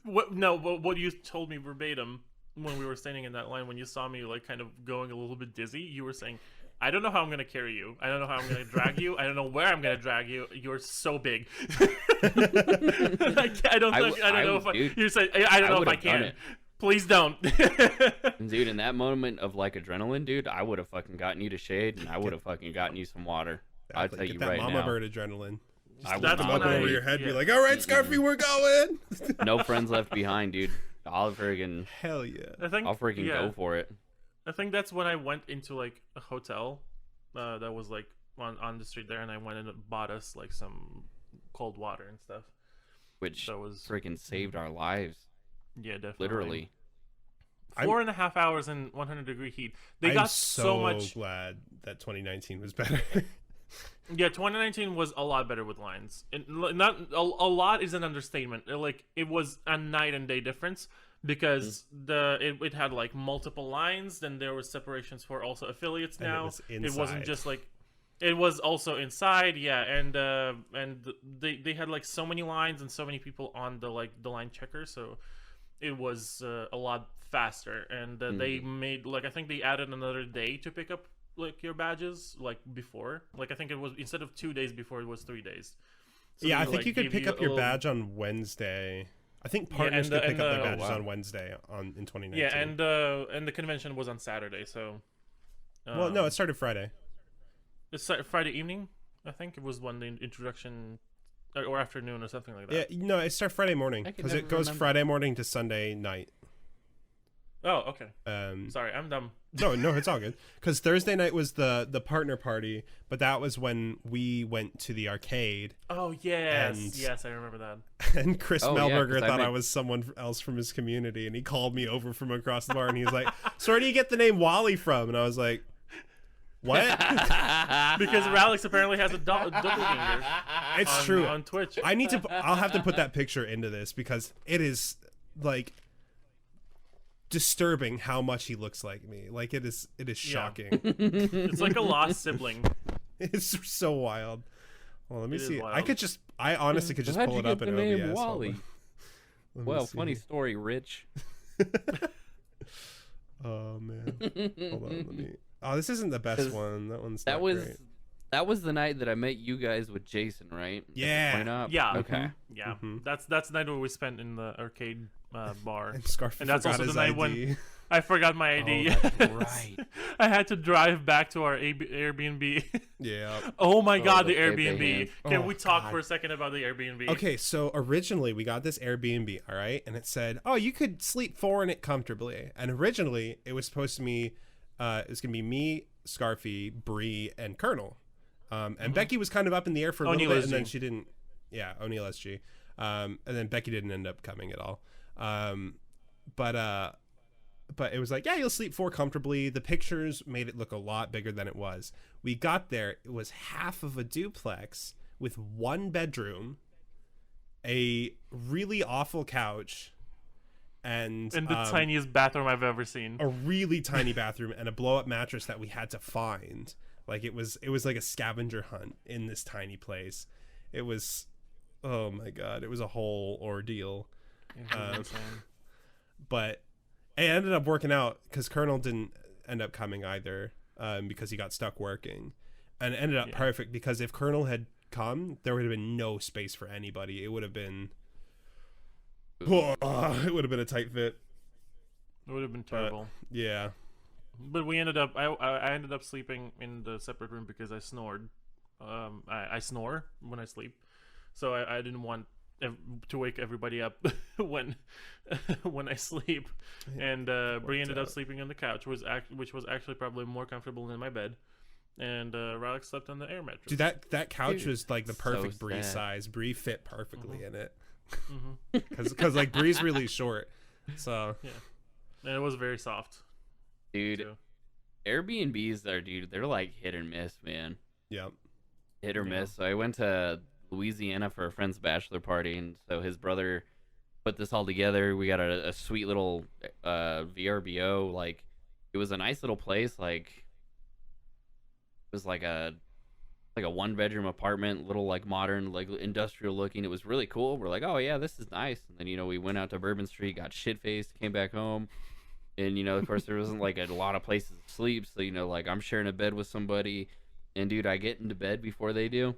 what you told me verbatim when we were standing in that line, when you saw me like kind of going a little bit dizzy, you were saying, I don't know how I'm gonna carry you. I don't know how I'm gonna drag you. I don't know where I'm gonna drag you. You're so big. I don't know if I can. Please don't. Dude, in that moment of like adrenaline, dude, I would have fucking gotten you to shade, and I would have fucking gotten you some water. I'll tell you that right mama now. bird adrenaline. I That's would when not I- Over your head, yeah. be like, all right, Scarfee, we're going. No friends left behind, dude. I'll freaking Hell yeah. I'll freaking go for it. I think that's when I went into like a hotel that was like on the street there, and I went and bought us like some cold water and stuff. Which That was freaking saved our lives. yeah, definitely. Literally. 4.5 hours in 100-degree heat. They I'm got so much. glad that 2019 was better. Yeah, 2019 was a lot better with lines. Not a lot is an understatement. It was a night and day difference, because it had like multiple lines. Then there was separations for also affiliates And it now. was It wasn't inside. just like. It was also inside, yeah, and they had like so many lines and so many people on the line checker, so it was a lot faster. And they made I think they added another day to pick up like your badges before. I think it was, instead of 2 days before, it was 3 days. So yeah, I they, think you could gave pick up a your little- badge on Wednesday. I think partners could pick up their badges on Wednesday in 2019. Yeah, and the convention was on Saturday, so. Well, no, it started Friday. It's Friday evening, I think it was when the introduction, or afternoon or something like Yeah, that. no, it starts Friday morning I can because it never goes remember. Friday morning to Sunday night. Oh, okay. Sorry, I'm dumb. No, it's all good. Because Thursday night was the partner party, but that was when we went to the arcade, Oh yes, And- yes, I remember that. and Chris Oh, yeah, Melberger 'cause I thought I met- was someone else from his community, and he called me over from across the bar, and he was like, "So where do you get the name Wally from?" And I was like, "What?" Because Rahlyx apparently has a doppelganger. It's on, true. on Twitch. I need to. I'll have to put that picture into this because it is like disturbing how much he looks like me. Like it is shocking. It's like a lost sibling. It's so wild. Well, let me It is see. wild. I honestly could just How'd pull you it get up the in name OBS. Hold Wally? on. Let me Well, see. funny story, Rich. Oh man. Hold on. Let me. Oh, this isn't the best 'Cause one. That one's That not was great. that was the night that I met you guys with Jason, right? At the Yeah. Point Up? Yeah. Okay. Yeah, Mhm. that's the night where we spent in the arcade bar. And Scarfee And that's forgot also his the night ID. when- I forgot my ID. Oh, that's right. I had to drive back to our Airbnb. Yeah. Oh my god, the the Pepe Airbnb. hands. Can Oh, we talk God. for a second about the Airbnb? Okay, so originally we got this Airbnb, all right, and it said, "Oh, you could sleep 4 in it comfortably." And originally it was supposed to be, it was gonna be me, Scarfee, Bree, and Colonel. And Becky was kind of up in the air for a little O'Neal bit, and then SG. she didn't. Yeah, O'Neal SG. And then Becky didn't end up coming at all. But it was like, yeah, you'll sleep 4 comfortably. The pictures made it look a lot bigger than it was. We got there, it was half of a duplex with 1 bedroom, a really awful couch, and In the tiniest bathroom I've ever seen. a really tiny bathroom, and a blow-up mattress that we had to find. Like it was like a scavenger hunt in this tiny place. It was, oh my god, it was a whole ordeal. But it ended up working out because Colonel didn't end up coming either, because he got stuck working, and it ended up perfect because if Colonel had come, there would have been no space for anybody. It would have been, it would have been a tight fit. It would have been terrible. Yeah. But we ended up. I ended up sleeping in the separate room because I snored. I snore when I sleep, so I didn't want to wake everybody up when I sleep. And Bree ended up sleeping on the couch, which was actually probably more comfortable than my bed. And Rahlyx slept on the air mattress. Dude, that couch was like the so perfect Bree sad. size. Bree fit perfectly in it, because like Bree's really short, so Yeah, and it was very soft. Dude, too. Airbnbs they're like hit or miss, man. yeah. Hit or Yeah. miss. So I went to Louisiana for a friend's bachelor party, and so his brother put this all together. We got a sweet little VRBO. Like, it was a nice little place. Like, it was like a 1-bedroom apartment, little like modern, like industrial looking. It was really cool. We're like, oh yeah, this is nice. And then we went out to Bourbon Street, got shit faced, came back home. And, of course, there wasn't, like, a lot of places to sleep. So, like, I'm sharing a bed with somebody. And, dude, I get into bed before they do.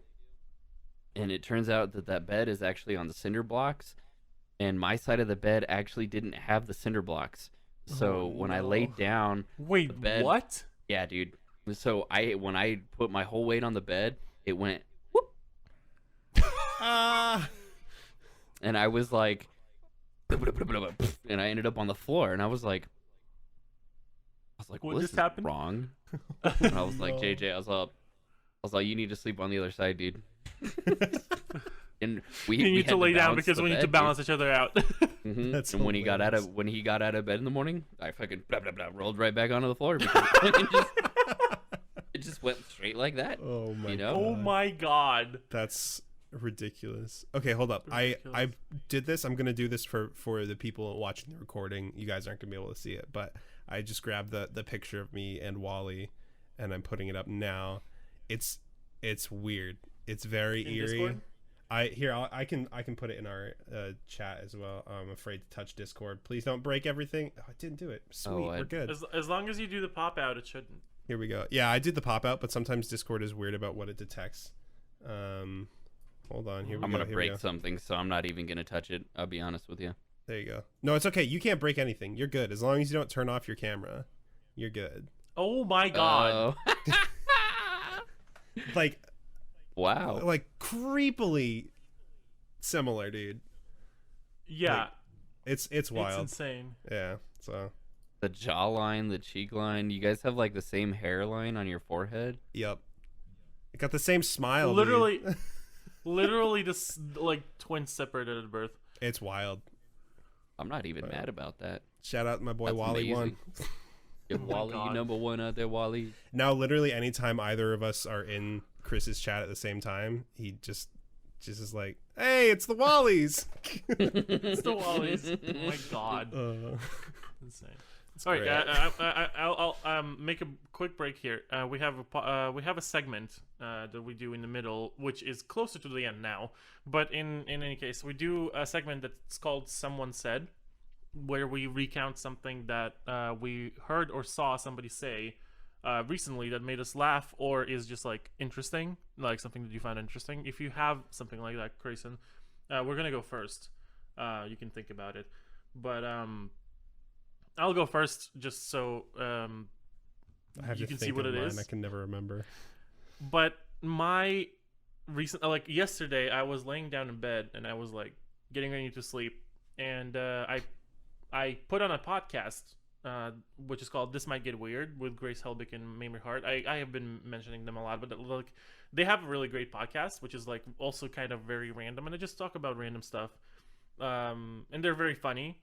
And it turns out that bed is actually on the cinder blocks. And my side of the bed actually didn't have the cinder blocks. So, when I laid down... Wait, the bed, what? Yeah, dude. So, when I put my whole weight on the bed, it went... whoop. And I was like... and I ended up on the floor. And I was like... What well, just this is happened? wrong. And I was like, JJ, I was like, you need to sleep on the other side, dude. And we You need had to lay down balance because the we need bed, to balance each other out. dude. That's and when he got out of bed in the morning, I fucking blah blah blah rolled right back onto the floor because it just went straight like that. Oh my god. Oh my god. That's ridiculous. Okay, hold up. I did this. I'm gonna do this for the people watching the recording. You guys aren't gonna be able to see it, but I just grabbed the picture of me and Wally, and I'm putting it up now. It's weird. It's very In eerie. Discord? I can put it in our chat as well. I'm afraid to touch Discord. Please don't break everything. Oh, I didn't do it. Sweet, we're good. As long as you do the pop out, it shouldn't. Here we go. Yeah, I did the pop out, but sometimes Discord is weird about what it detects. Hold on. Here we go. I'm gonna here we break go. something, so I'm not even gonna touch it. I'll be honest with you. There you go. No, it's okay. You can't break anything. You're good. As long as you don't turn off your camera, you're good. Oh my god. Like, Wow. like creepily similar, dude. Yeah. Like, it's wild. It's insane. Yeah. So, The jawline, the cheek line. You guys have like the same hairline on your forehead. yep. It got the same smile. Literally, dude. literally just like twins separated at birth. It's wild. I'm not even mad about that. Shout out my boy That's Wally amazing. one. Yeah, Wally, God. you number one out there, Wally. Now, literally, anytime either of us are in Chris's chat at the same time, he just is like, "Hey, it's the Wallies." It's the Wallies. Oh my god. Insane. All right, great. I'll make a quick break here. We have a segment that we do in the middle, which is closer to the end now. But in any case, we do a segment that's called "Someone Said," where we recount something that we heard or saw somebody say recently that made us laugh or is just like interesting, like something that you found interesting. If you have something like that, Craysin, we're gonna go first. You can think about it, but I'll go first, just so I have you to can think see what of it mine. is. I can never remember. But my recent, like yesterday, I was laying down in bed and I was like getting ready to sleep, and I put on a podcast, which is called "This Might Get Weird" with Grace Helbig and Mamie Hart. I have been mentioning them a lot, but like they have a really great podcast, which is like also kind of very random, and they just talk about random stuff. And they're very funny.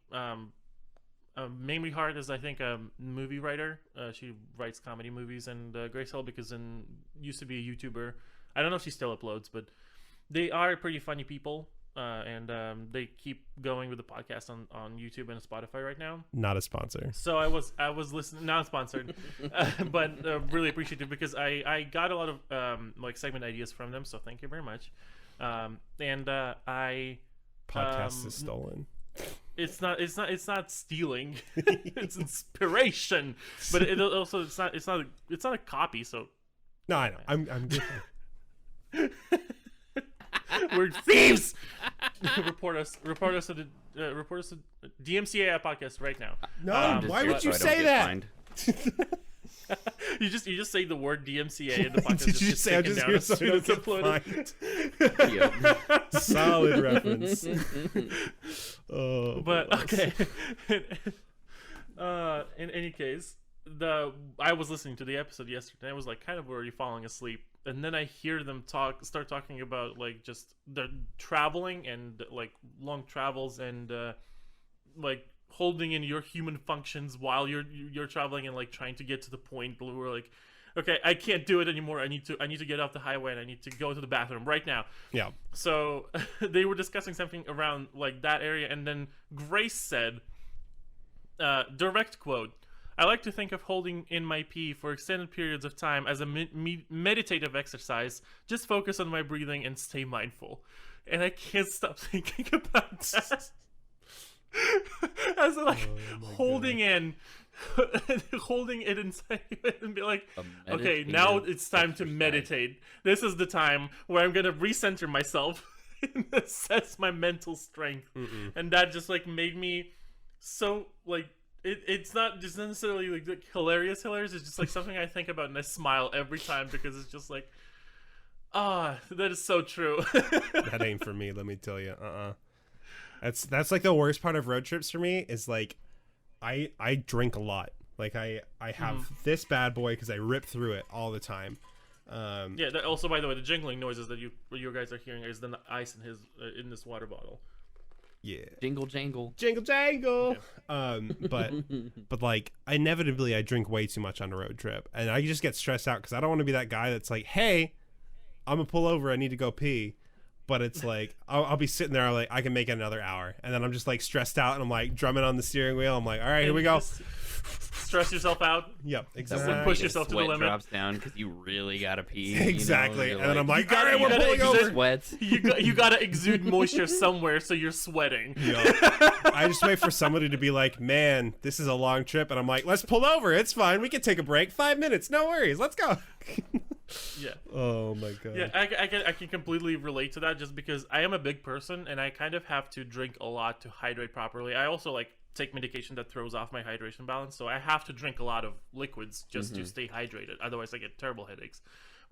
Mamie Hart is, I think, a movie writer. She writes comedy movies, and Grace Helbig used to be a YouTuber. I don't know if she still uploads, but they are pretty funny people, and they keep going with the podcast on YouTube and Spotify right now. Not a sponsor. So I was listening, not sponsored, but really appreciative because I got a lot of like segment ideas from them. So thank you very much. And I Podcast is stolen. It's not stealing. It's inspiration, but it also it's not a copy. So No, I know. I'm good. we're thieves. report us to the DMCA podcast right now. No, why would you say that? You just say the word DMCA and the podcast Did you just say I gets just taken hear down as soon something as it's uploaded. Yep. Solid reference. Oh, But boys. okay. In any case, I was listening to the episode yesterday. I was like kind of already falling asleep, and then I hear them start talking about like just the traveling and like long travels and like holding in your human functions while you're traveling and like trying to get to the point where we're like, okay, I can't do it anymore. I need to get off the highway and I need to go to the bathroom right now. Yeah. So they were discussing something around like that area, and then Grace said, direct quote, "I like to think of holding in my pee for extended periods of time as a meditative exercise. Just focus on my breathing and stay mindful." And I can't stop thinking about that. As like holding it inside and be like, okay, now it's time to meditate. This is the time where I'm gonna recenter myself and assess my mental strength. And that just like made me so like it's not just necessarily like hilarious. It's just like something I think about and I smile every time because it's just like, that is so true. That ain't for me, let me tell you. That's like the worst part of road trips for me is like I drink a lot. Like I have this bad boy because I rip through it all the time. Yeah. Also, by the way, the jingling noises that you guys are hearing is the ice in this water bottle. Yeah. Jingle jangle. Jingle jangle. Yeah. But like inevitably I drink way too much on a road trip, and I just get stressed out because I don't want to be that guy that's like, hey, I'm gonna pull over. I need to go pee. But it's like I'll be sitting there like I can make it another hour, and then I'm just like stressed out and I'm like drumming on the steering wheel. I'm like, all right, here we go. Stress yourself out. Yep, Just exactly. push yourself to the Sweat limit. drops down because you really gotta pee. Exactly. You know, And then I'm like, You all right, gotta we're pulling over. sweats. You gotta exude moisture somewhere, so you're sweating. Yep. I just wait for somebody to be like, man, this is a long trip, and I'm like, let's pull over. It's fine. We can take a break. 5 minutes. No worries. Let's go. Yeah. Oh my god. Yeah, I can completely relate to that just because I am a big person and I kind of have to drink a lot to hydrate properly. I also like take medication that throws off my hydration balance, so I have to drink a lot of liquids just to stay hydrated. Otherwise, I get terrible headaches.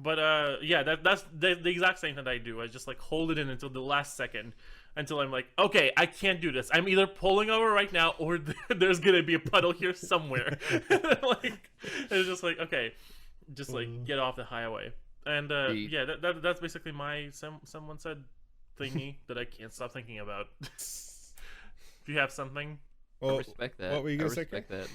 But yeah, that's the exact same thing that I do. I just like hold it in until the last second, until I'm like, okay, I can't do this. I'm either pulling over right now or there's gonna be a puddle here somewhere. Like it's just like okay. Just like get off the highway, and yeah, that's basically my someone said thingy that I can't stop thinking about. Do you have something? Well, I respect that. what were you gonna I say? respect that.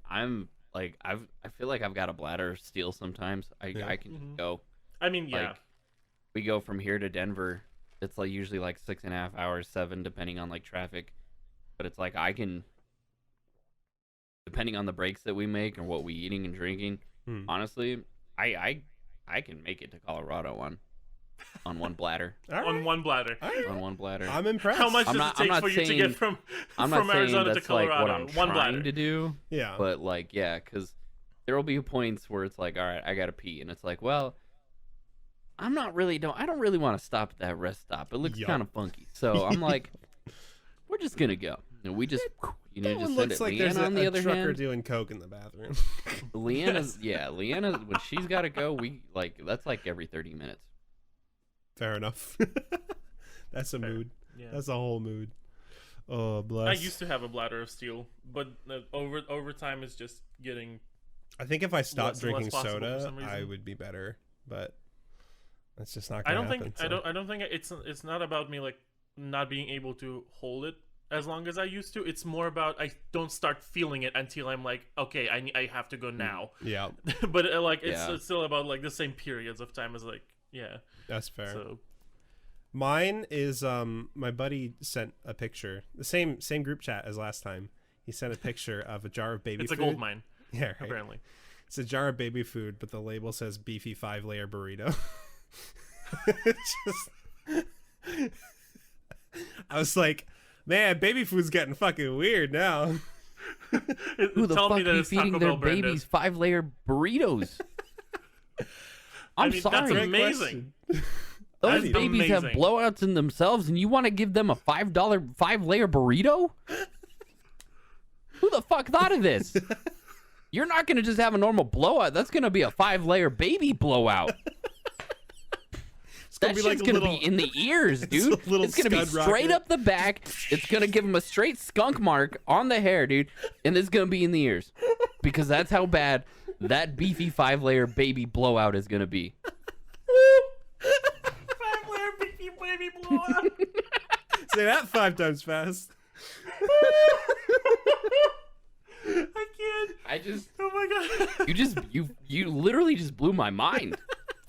I'm like I feel like I've got a bladder still sometimes. I can just go. I mean, yeah. Like, we go from here to Denver. It's like usually like 6.5 hours, 7, depending on like traffic. But it's like I can, depending on the breaks that we make and what we eating and drinking. Honestly, I can make it to Colorado on one bladder. All right. On one bladder. All right. On one bladder. I'm impressed. How much I'm does not- it take I'm not for you to saying- get from I'm not saying Arizona to that's like Colorado? what I'm One trying bladder. to do. Yeah. But like, yeah, because there will be points where it's like, all right, I gotta pee, and it's like, well, I don't really want to stop at that rest stop. It looks Yup. kind of funky, so I'm like, we're just gonna go. And we just, you know, That just one send looks it. like Leanna, there's on the other trucker hand, doing coke in the bathroom. Leanna's, Leanna, when she's got to go, that's like every 30 minutes. Fair enough. That's a mood. Yeah. That's a whole mood. Oh, bless. I used to have a bladder of steel, but over time it's just getting. I think if I stopped drinking possible for soda, some reason. I would be better, but that's just not gonna happen. I don't think it's not about me like not being able to hold it as long as I used to. It's more about I don't start feeling it until I'm like, okay, I have to go now. Yeah. But it's still about like the same periods of time as like That's fair. So mine is my buddy sent a picture, the same group chat as last time. He sent a picture of a jar of baby it's food. a gold mine. Yeah, right. Apparently. It's a jar of baby food, but the label says beefy 5-layer burrito. It's just I was like, man, baby food's getting fucking weird now. Who the fuck are feeding their babies 5-layer burritos? I'm sorry. That's amazing. Those babies have blowouts in themselves, and you want to give them a $5 5-layer burrito? Who the fuck thought of this? You're not going to just have a normal blowout. That's going to be a 5-layer baby blowout. That shit's going to be in the ears, dude. It's going to be straight up the back. It's going to give him a straight skunk mark on the hair, dude. And it's going to be in the ears. Because that's how bad that beefy 5-layer baby blowout is going to be. 5-layer beefy baby blowout. Say that 5 times fast. I can't. Oh my god. You literally just blew my mind.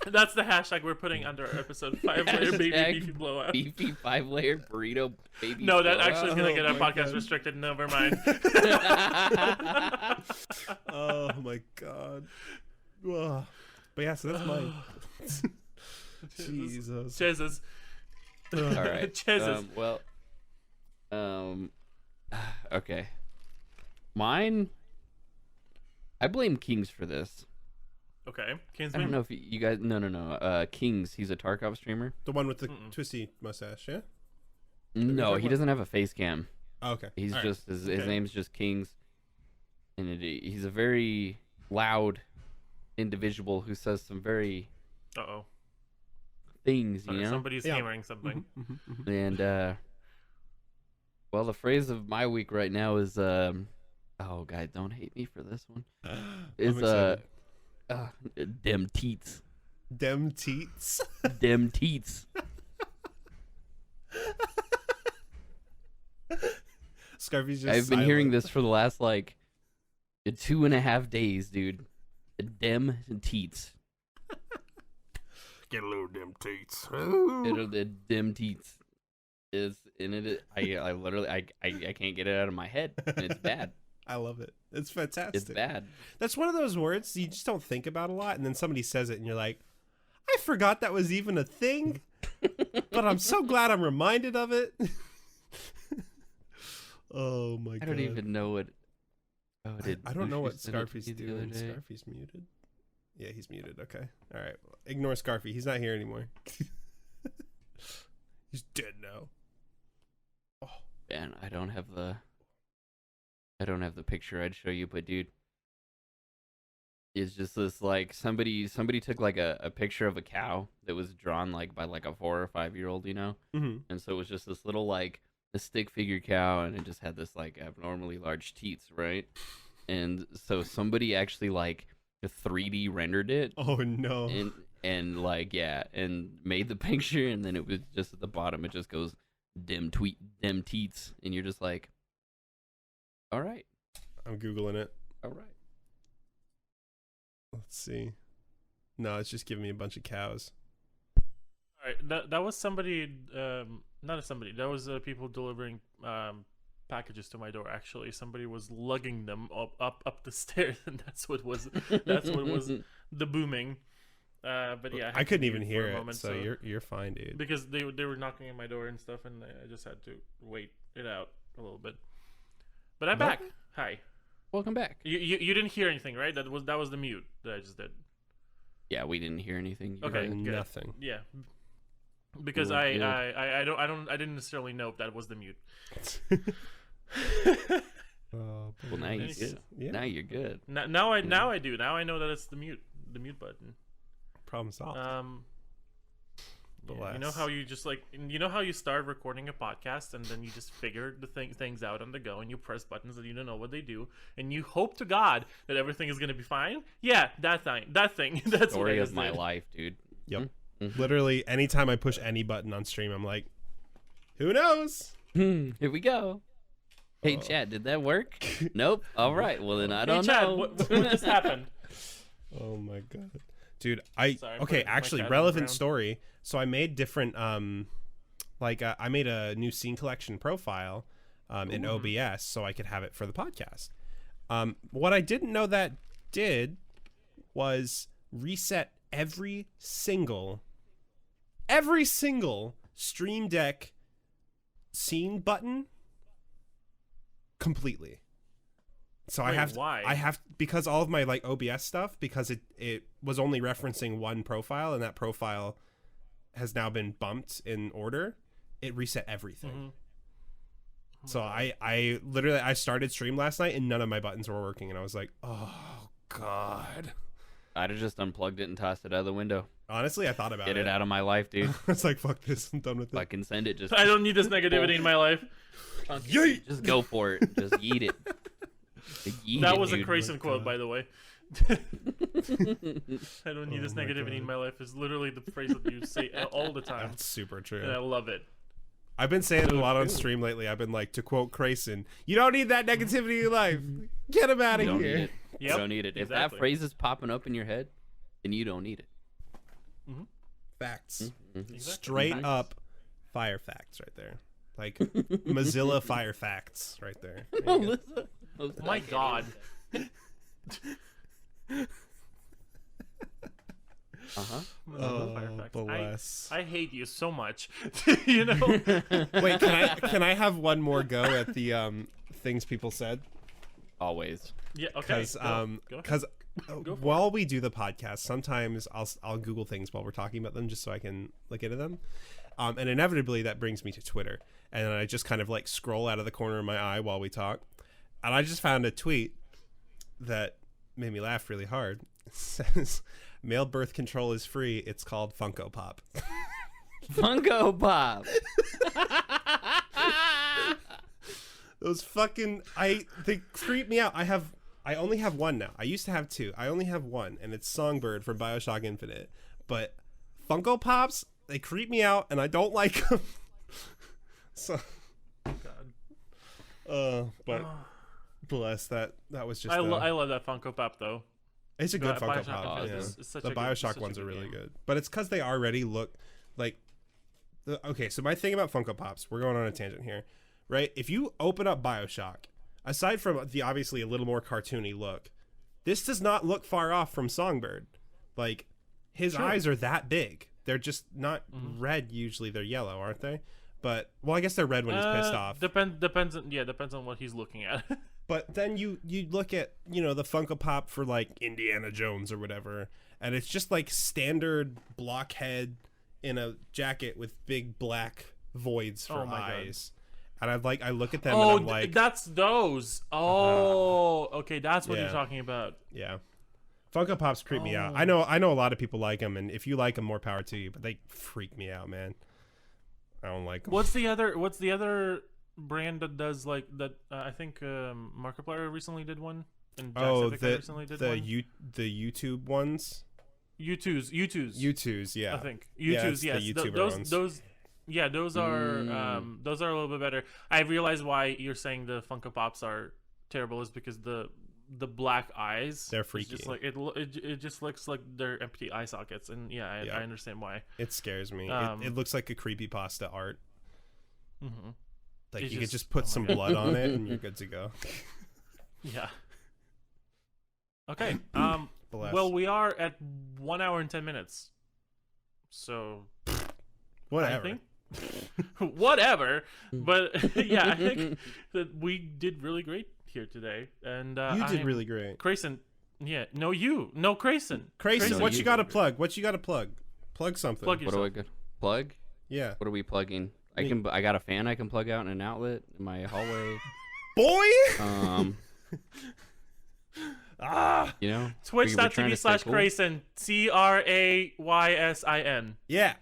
That's the hashtag we're putting under our episode. 5-layer baby beefy blowout. Beefy 5-layer burrito baby. No, that actually is gonna get our podcast God. restricted. Never mind. Oh my god. Ugh. But yeah, so that's mine. Jesus. All right. Jesus. Okay. Mine. I blame Kings for this. Okay. Kings. I don't know if you guys. No. Kings. He's a Tarkov streamer. The one with the twisty mustache, yeah? No, he doesn't have a face cam. Oh, okay. He's just his name's just Kings, and he's a very loud individual who says some very things. You know, somebody's hammering something. And well, the phrase of my week right now is oh guys, don't hate me for this one. Is dem teats. Dem teats. Dem teats. Scarfee's just I've been hearing this for the last like 2.5 days, dude. Dem teats. Get a little dem teats. The dem teats is in it. I literally I can't get it out of my head. And it's bad. I love it. It's fantastic. It's bad. That's one of those words you just don't think about a lot, and then somebody says it, and you're like, I forgot that was even a thing, but I'm so glad I'm reminded of it. Oh my god. I don't even know what. Oh, I don't know what Scarfee's doing. Scarfee's muted. Yeah, he's muted. Okay. All right. Ignore Scarfee. He's not here anymore. He's dead now. Oh. Man, I don't have the picture I'd show you, but dude, it's just this like somebody took like a picture of a cow that was drawn like by like a 4 or 5-year-old, you know, and so it was just this little like a stick figure cow, and it just had this like abnormally large teats, right? And so somebody actually like 3D rendered it. Oh no. And like and made the picture, and then it was just at the bottom it just goes dem teats, and you're just like, all right. I'm Googling it. All right. Let's see. No, it's just giving me a bunch of cows. All right. That was somebody, not somebody. That was people delivering packages to my door. Actually, somebody was lugging them up the stairs, and that's what was the booming. But yeah, I couldn't even hear it. So you're fine, dude. Because they were knocking at my door and stuff, and I just had to wait it out a little bit. But I'm back. Hi. Welcome back. You didn't hear anything, right? That was the mute that I just did. Yeah, we didn't hear anything. Okay, good. Nothing. Yeah. Because I didn't necessarily know if that was the mute. Oh, Well, now you're Nice. good. Yeah. Now you're good. Now I do. Now I know that it's the mute button. Problem solved. Yeah, you know how you just like how you start recording a podcast and then you just figure the things out on the go and you press buttons and you don't know what they do and you hope to God that everything is gonna be fine. Yeah, that thing. That's Story what of my life, dude. Yep. Mm-hmm. Literally, anytime I push any button on stream, I'm like, who knows? Here we go. Hey, Chad, did that work? Nope. All right. Well, then I Hey, don't Chad, know. what just happened? Oh my god, dude! Sorry, I'm okay, putting my actually, cat on the relevant ground. story. So I made different I made a new scene collection profile in OBS so I could have it for the podcast. What I didn't know that did was reset every single Stream Deck scene button completely. So Wait, I have because all of my like OBS stuff, because it was only referencing one profile and that profile has now been bumped in order, it reset everything. Mm-hmm. So I literally I started stream last night and none of my buttons were working and I was like, oh god. I'd have just unplugged it and tossed it out of the window. Honestly, I thought about Get it out of my life, dude. It's like, fuck this, I'm done with it. Fucking send it. Just I don't need this negativity in my life. Yeet! Just go for it. Just eat it. Yeet That it, was a dude. Craysin quote, by the way. I don't need this negativity in my life is literally the phrase that you say all the time. That's super true. And I love it. I've been saying it a lot on stream lately. I've been like, to quote Craysin, you don't need that negativity in your life. Get him out You of don't need here. it. Yep, You don't need it. If that exactly. phrase is popping up in your head, then you don't need it. Facts. Exactly. Straight Facts. up fire facts right there. Like Mozilla fire facts right there. There you go. Oh my god. Uh-huh. Bless. I hate you so much. You know? Wait, can I have one more go at the things people said? Always. Yeah, okay. Because go ahead. because Go for while we do the podcast, sometimes I'll Google things while we're talking about them just so I can look into them. And inevitably that brings me to Twitter. And then I just kind of like scroll out of the corner of my eye while we talk. And I just found a tweet that made me laugh really hard. It says, male birth control is free. It's called Funko Pop. Funko Pop. Those fucking they creep me out. I only have one now. I used to have two. I only have one, and it's Songbird from BioShock Infinite. But Funko Pops, they creep me out, and I don't like them. So, God. but bless that. That was just. I love that Funko Pop though. It's a good Yeah, Funko BioShock Pop. Infinite Yeah. is such The a good- BioShock such a ones are good really game. good, but it's because they already look like. Okay, so my thing about Funko Pops, we're going on a tangent here, right? If you open up BioShock, aside from the obviously a little more cartoony look, this does not look far off from Songbird. Like, his eyes are that big. They're just not red. Usually they're yellow, aren't they? But well, I guess they're red when he's pissed off. Depends on what he's looking at. But then you look at, the Funko Pop for like Indiana Jones or whatever, and it's just like standard blockhead in a jacket with big black voids for Oh my God. eyes. And I look at them Oh, and I'm like, that's those. Oh, okay, that's what Yeah. you're talking about. yeah. Funko Pops creep me out. Oh. I know a lot of people like them, and if you like them, more power to you, but they freak me out, man. I don't like them. What's the other brand that does like that? I think Markiplier recently did one, and Jacksepticeye recently did one. the YouTube ones. U2's. U2's, yeah. I think Yeah, U2's. it's the Yes, YouTuber ones. those are those are a little bit better. I realize why you're saying the Funko Pops are terrible is because the black eyes, They're is just freaky. like it just looks like they're empty eye sockets, and I understand why. It scares me. Um, It looks like a creepypasta art. Mm-hmm. Like It's you could just- just put oh my some God. blood on it and you're good to go. Yeah. Okay. Bless. Well, we are at 1 hour and 10 minutes. So Whatever. I think whatever. But yeah, I think that we did really great here today. And You did really great. Craysin. Yeah. No, you. No, Craysin. Craysin, what you you got to did plug? What you got to plug? Plug something. Plug What do I yourself. got? Plug? Yeah. What are we plugging? Me. I got a fan I can plug out in an outlet in my hallway. boy. You know, Twitch.tv/Craysin, Craysin. Yeah.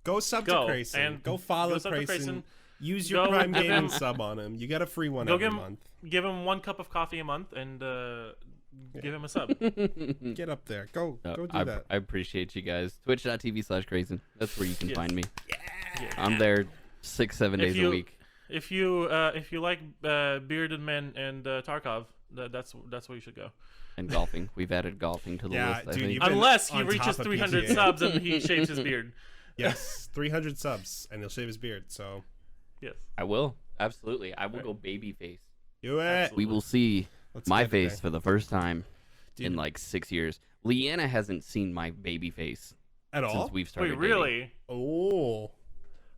Go sub to Craysin. And go follow Craysin. Use your Prime Gaming sub on him. You get a free one every month. Give him 1 cup of coffee a month and give him a sub. Get up there. Go do that. I appreciate you guys. Twitch.tv/Craysin. That's where you can find me. Yeah. I'm there 6-7 days a week. If you like bearded men and Tarkov, that's where you should go. And golfing. We've added golfing to the list. I think. Unless he reaches 300 subs and he shaves his beard. Yes, 300 subs and he'll shave his beard. So, yes, I will. Absolutely, I will go baby face. Do it. Absolutely. We will see my face for the first time in like 6 years. Leanna hasn't seen my baby face at all since we've started. Wait, really? Dating. Oh,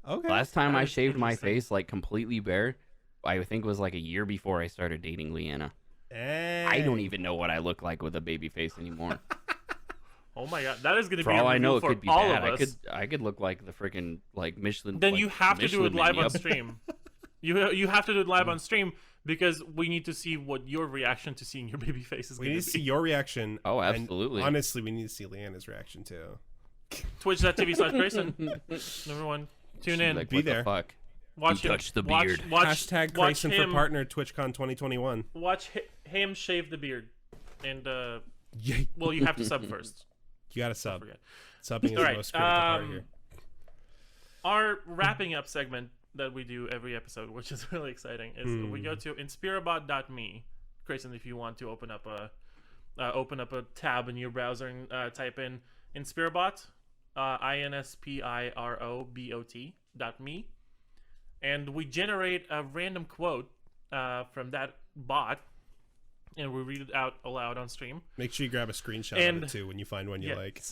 okay. Last time I shaved my face like completely bare, I think was like a year before I started dating Leanna. I don't even know what I look like with a baby face anymore. Oh my god, that is going to be for all I know. It for could be all bad. of us. I could look like the freaking like Michelin. Then like you have to do it live on Yep. stream. You have to do it live on stream because we need to see what your reaction to seeing your baby face is. We going need to to be. see your reaction. Oh, absolutely. And honestly, we need to see Leanna's reaction too. Twitch.tv/Craysin. Everyone, tune in. Like, Be what there. The fuck? Watch you him. touch the beard. Hashtag watch Craysin him, for partner TwitchCon 2021. Watch him shave the beard, and Yay. well, you have to sub first. You got to sub. Forget. Subbing is the most critical part here. Our wrapping up segment that we do every episode, which is really exciting, is we go to inspirabot.me. Craysin, if you want to open up a tab in your browser and type in Inspirabot, INSPIROBOT.me, and we generate a random quote from that bot, and we read it out aloud on stream. Make sure you grab a screenshot of it too when you find one you like.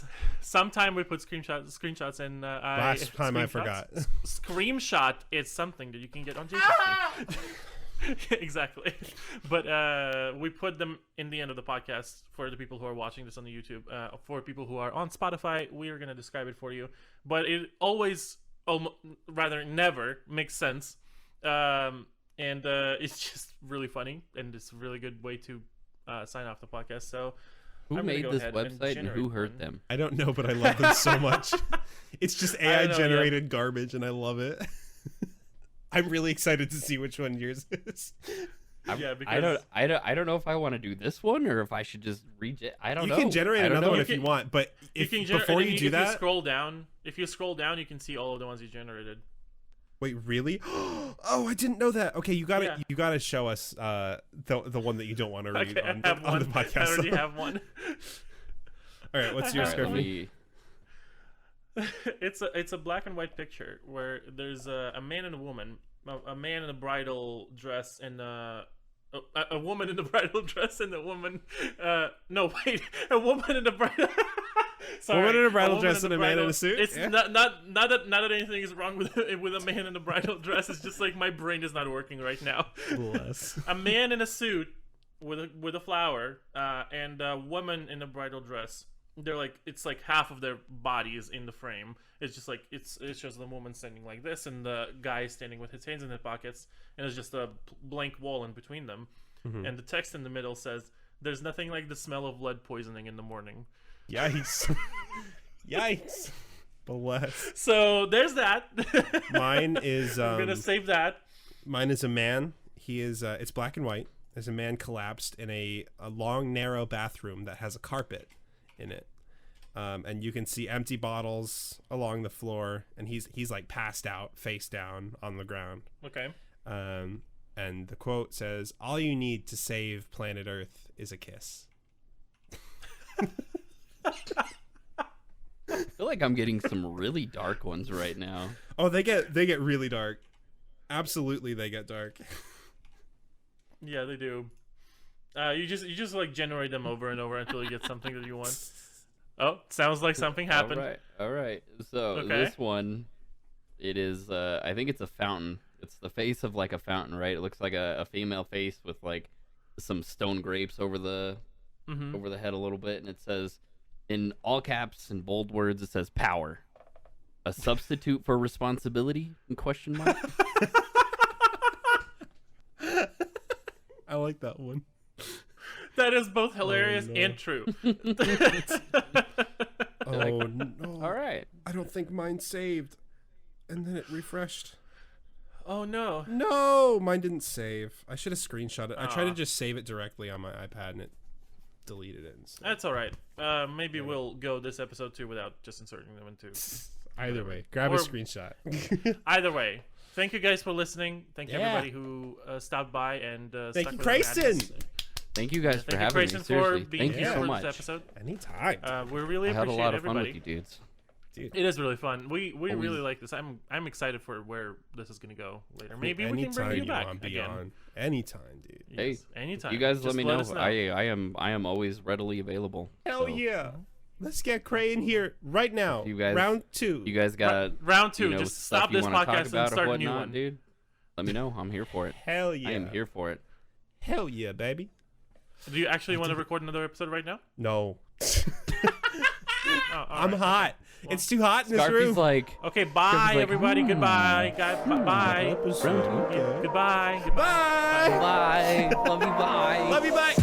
Sometime we put screenshots and last time I forgot. Screenshot is something that you can get on JPEG. Exactly. But we put them in the end of the podcast for the people who are watching this on the YouTube. For people who are on Spotify, we are going to describe it for you. But it always, rather never, makes sense. And it's just really funny, and it's a really good way to sign off the podcast. So, who made this website and who hurt them? I don't know, but I love them so much. It's just AI generated garbage, and I love it. I'm really excited to see which one yours is. Yeah, because I don't know if I want to do this one or if I should just read it. I don't know. You can generate another one if you want, but before you do that, if you scroll down, you can see all of the ones you generated. Wait, really? Oh, I didn't know that. Okay, you gotta show us the one that you don't want to read on the podcast. I already have one. All right, what's your Scarfee? It's a black and white picture where there's a man and a woman, a man in a bridal dress and a woman in a bridal dress and a woman. No, wait, a woman in a bridal. Sorry, woman in a bridal dress and a man in a suit. It's not that anything is wrong with a man in a bridal dress. It's just like my brain is not working right now. Bless. A man in a suit with a flower and a woman in a bridal dress. They're like, it's like half of their body is in the frame. It's just like it's just the woman standing like this and the guy standing with his hands in his pockets, and it's just a blank wall in between them. Mm-hmm. And the text in the middle says, "There's nothing like the smell of lead poisoning in the morning." Yikes! Yikes! Bless. So there's that. Mine is. I'm gonna save that. Mine is a man. He is. It's black and white. There's a man collapsed in a long, narrow bathroom that has a carpet in it, and you can see empty bottles along the floor, and he's like passed out, face down on the ground. Okay. And the quote says, "All you need to save planet Earth is a kiss." I feel like I'm getting some really dark ones right now. Oh, they get really dark. Absolutely, they get dark. Yeah, they do. You just like generate them over and over until you get something that you want. Oh, sounds like something happened. All right. So this one, it is. I think it's a fountain. It's the face of like a fountain, right? It looks like a female face with like some stone grapes over the head a little bit, and it says, in all caps and bold words, it says "power," a substitute for responsibility? In question mark. I like that one. That is both hilarious no. and true. Oh no! All right. I don't think mine saved, and then it refreshed. Oh no! No, mine didn't save. I should have screenshot it. I tried to Aw. just save it directly on my iPad, and it deleted it. Instead. That's all right. Maybe we'll go this episode too without just inserting them into. Either way, grab a Or- screenshot. Either way, thank you guys for listening. Thank you Yeah. everybody who stopped by and Thank stuck you, with us. Craysin. Thank you guys for Thank you, having me. Craysin, for Seriously, being thank here you so for much. this episode. Anytime. We really I had a appreciate lot of fun everybody. with you dudes. Dude. It is really fun. We Always. really like this. I'm excited for where this is gonna go later. Maybe we can Anytime bring you you back want, be again. on. Anytime, dude. Hey, Yes, anytime. You guys Just let me know. us I am always readily available. Hell So, yeah. Let's get Cray in here right now. You guys- Round 2. You guys got Round 2. you know, Just stuff stop you this wanna talk podcast and about or start a new whatnot, one. dude. Let me know. I'm here for it. Hell yeah. I am here for it. Hell yeah, baby. Do you actually want to record another episode right now? No. Oh, all I'm right. hot. Well, It's too hot in this Scarfee's room. like, Okay, bye like, everybody. Goodbye. Bye. Episode, okay. Goodbye. Bye. bye. Love you, bye. Love you, bye.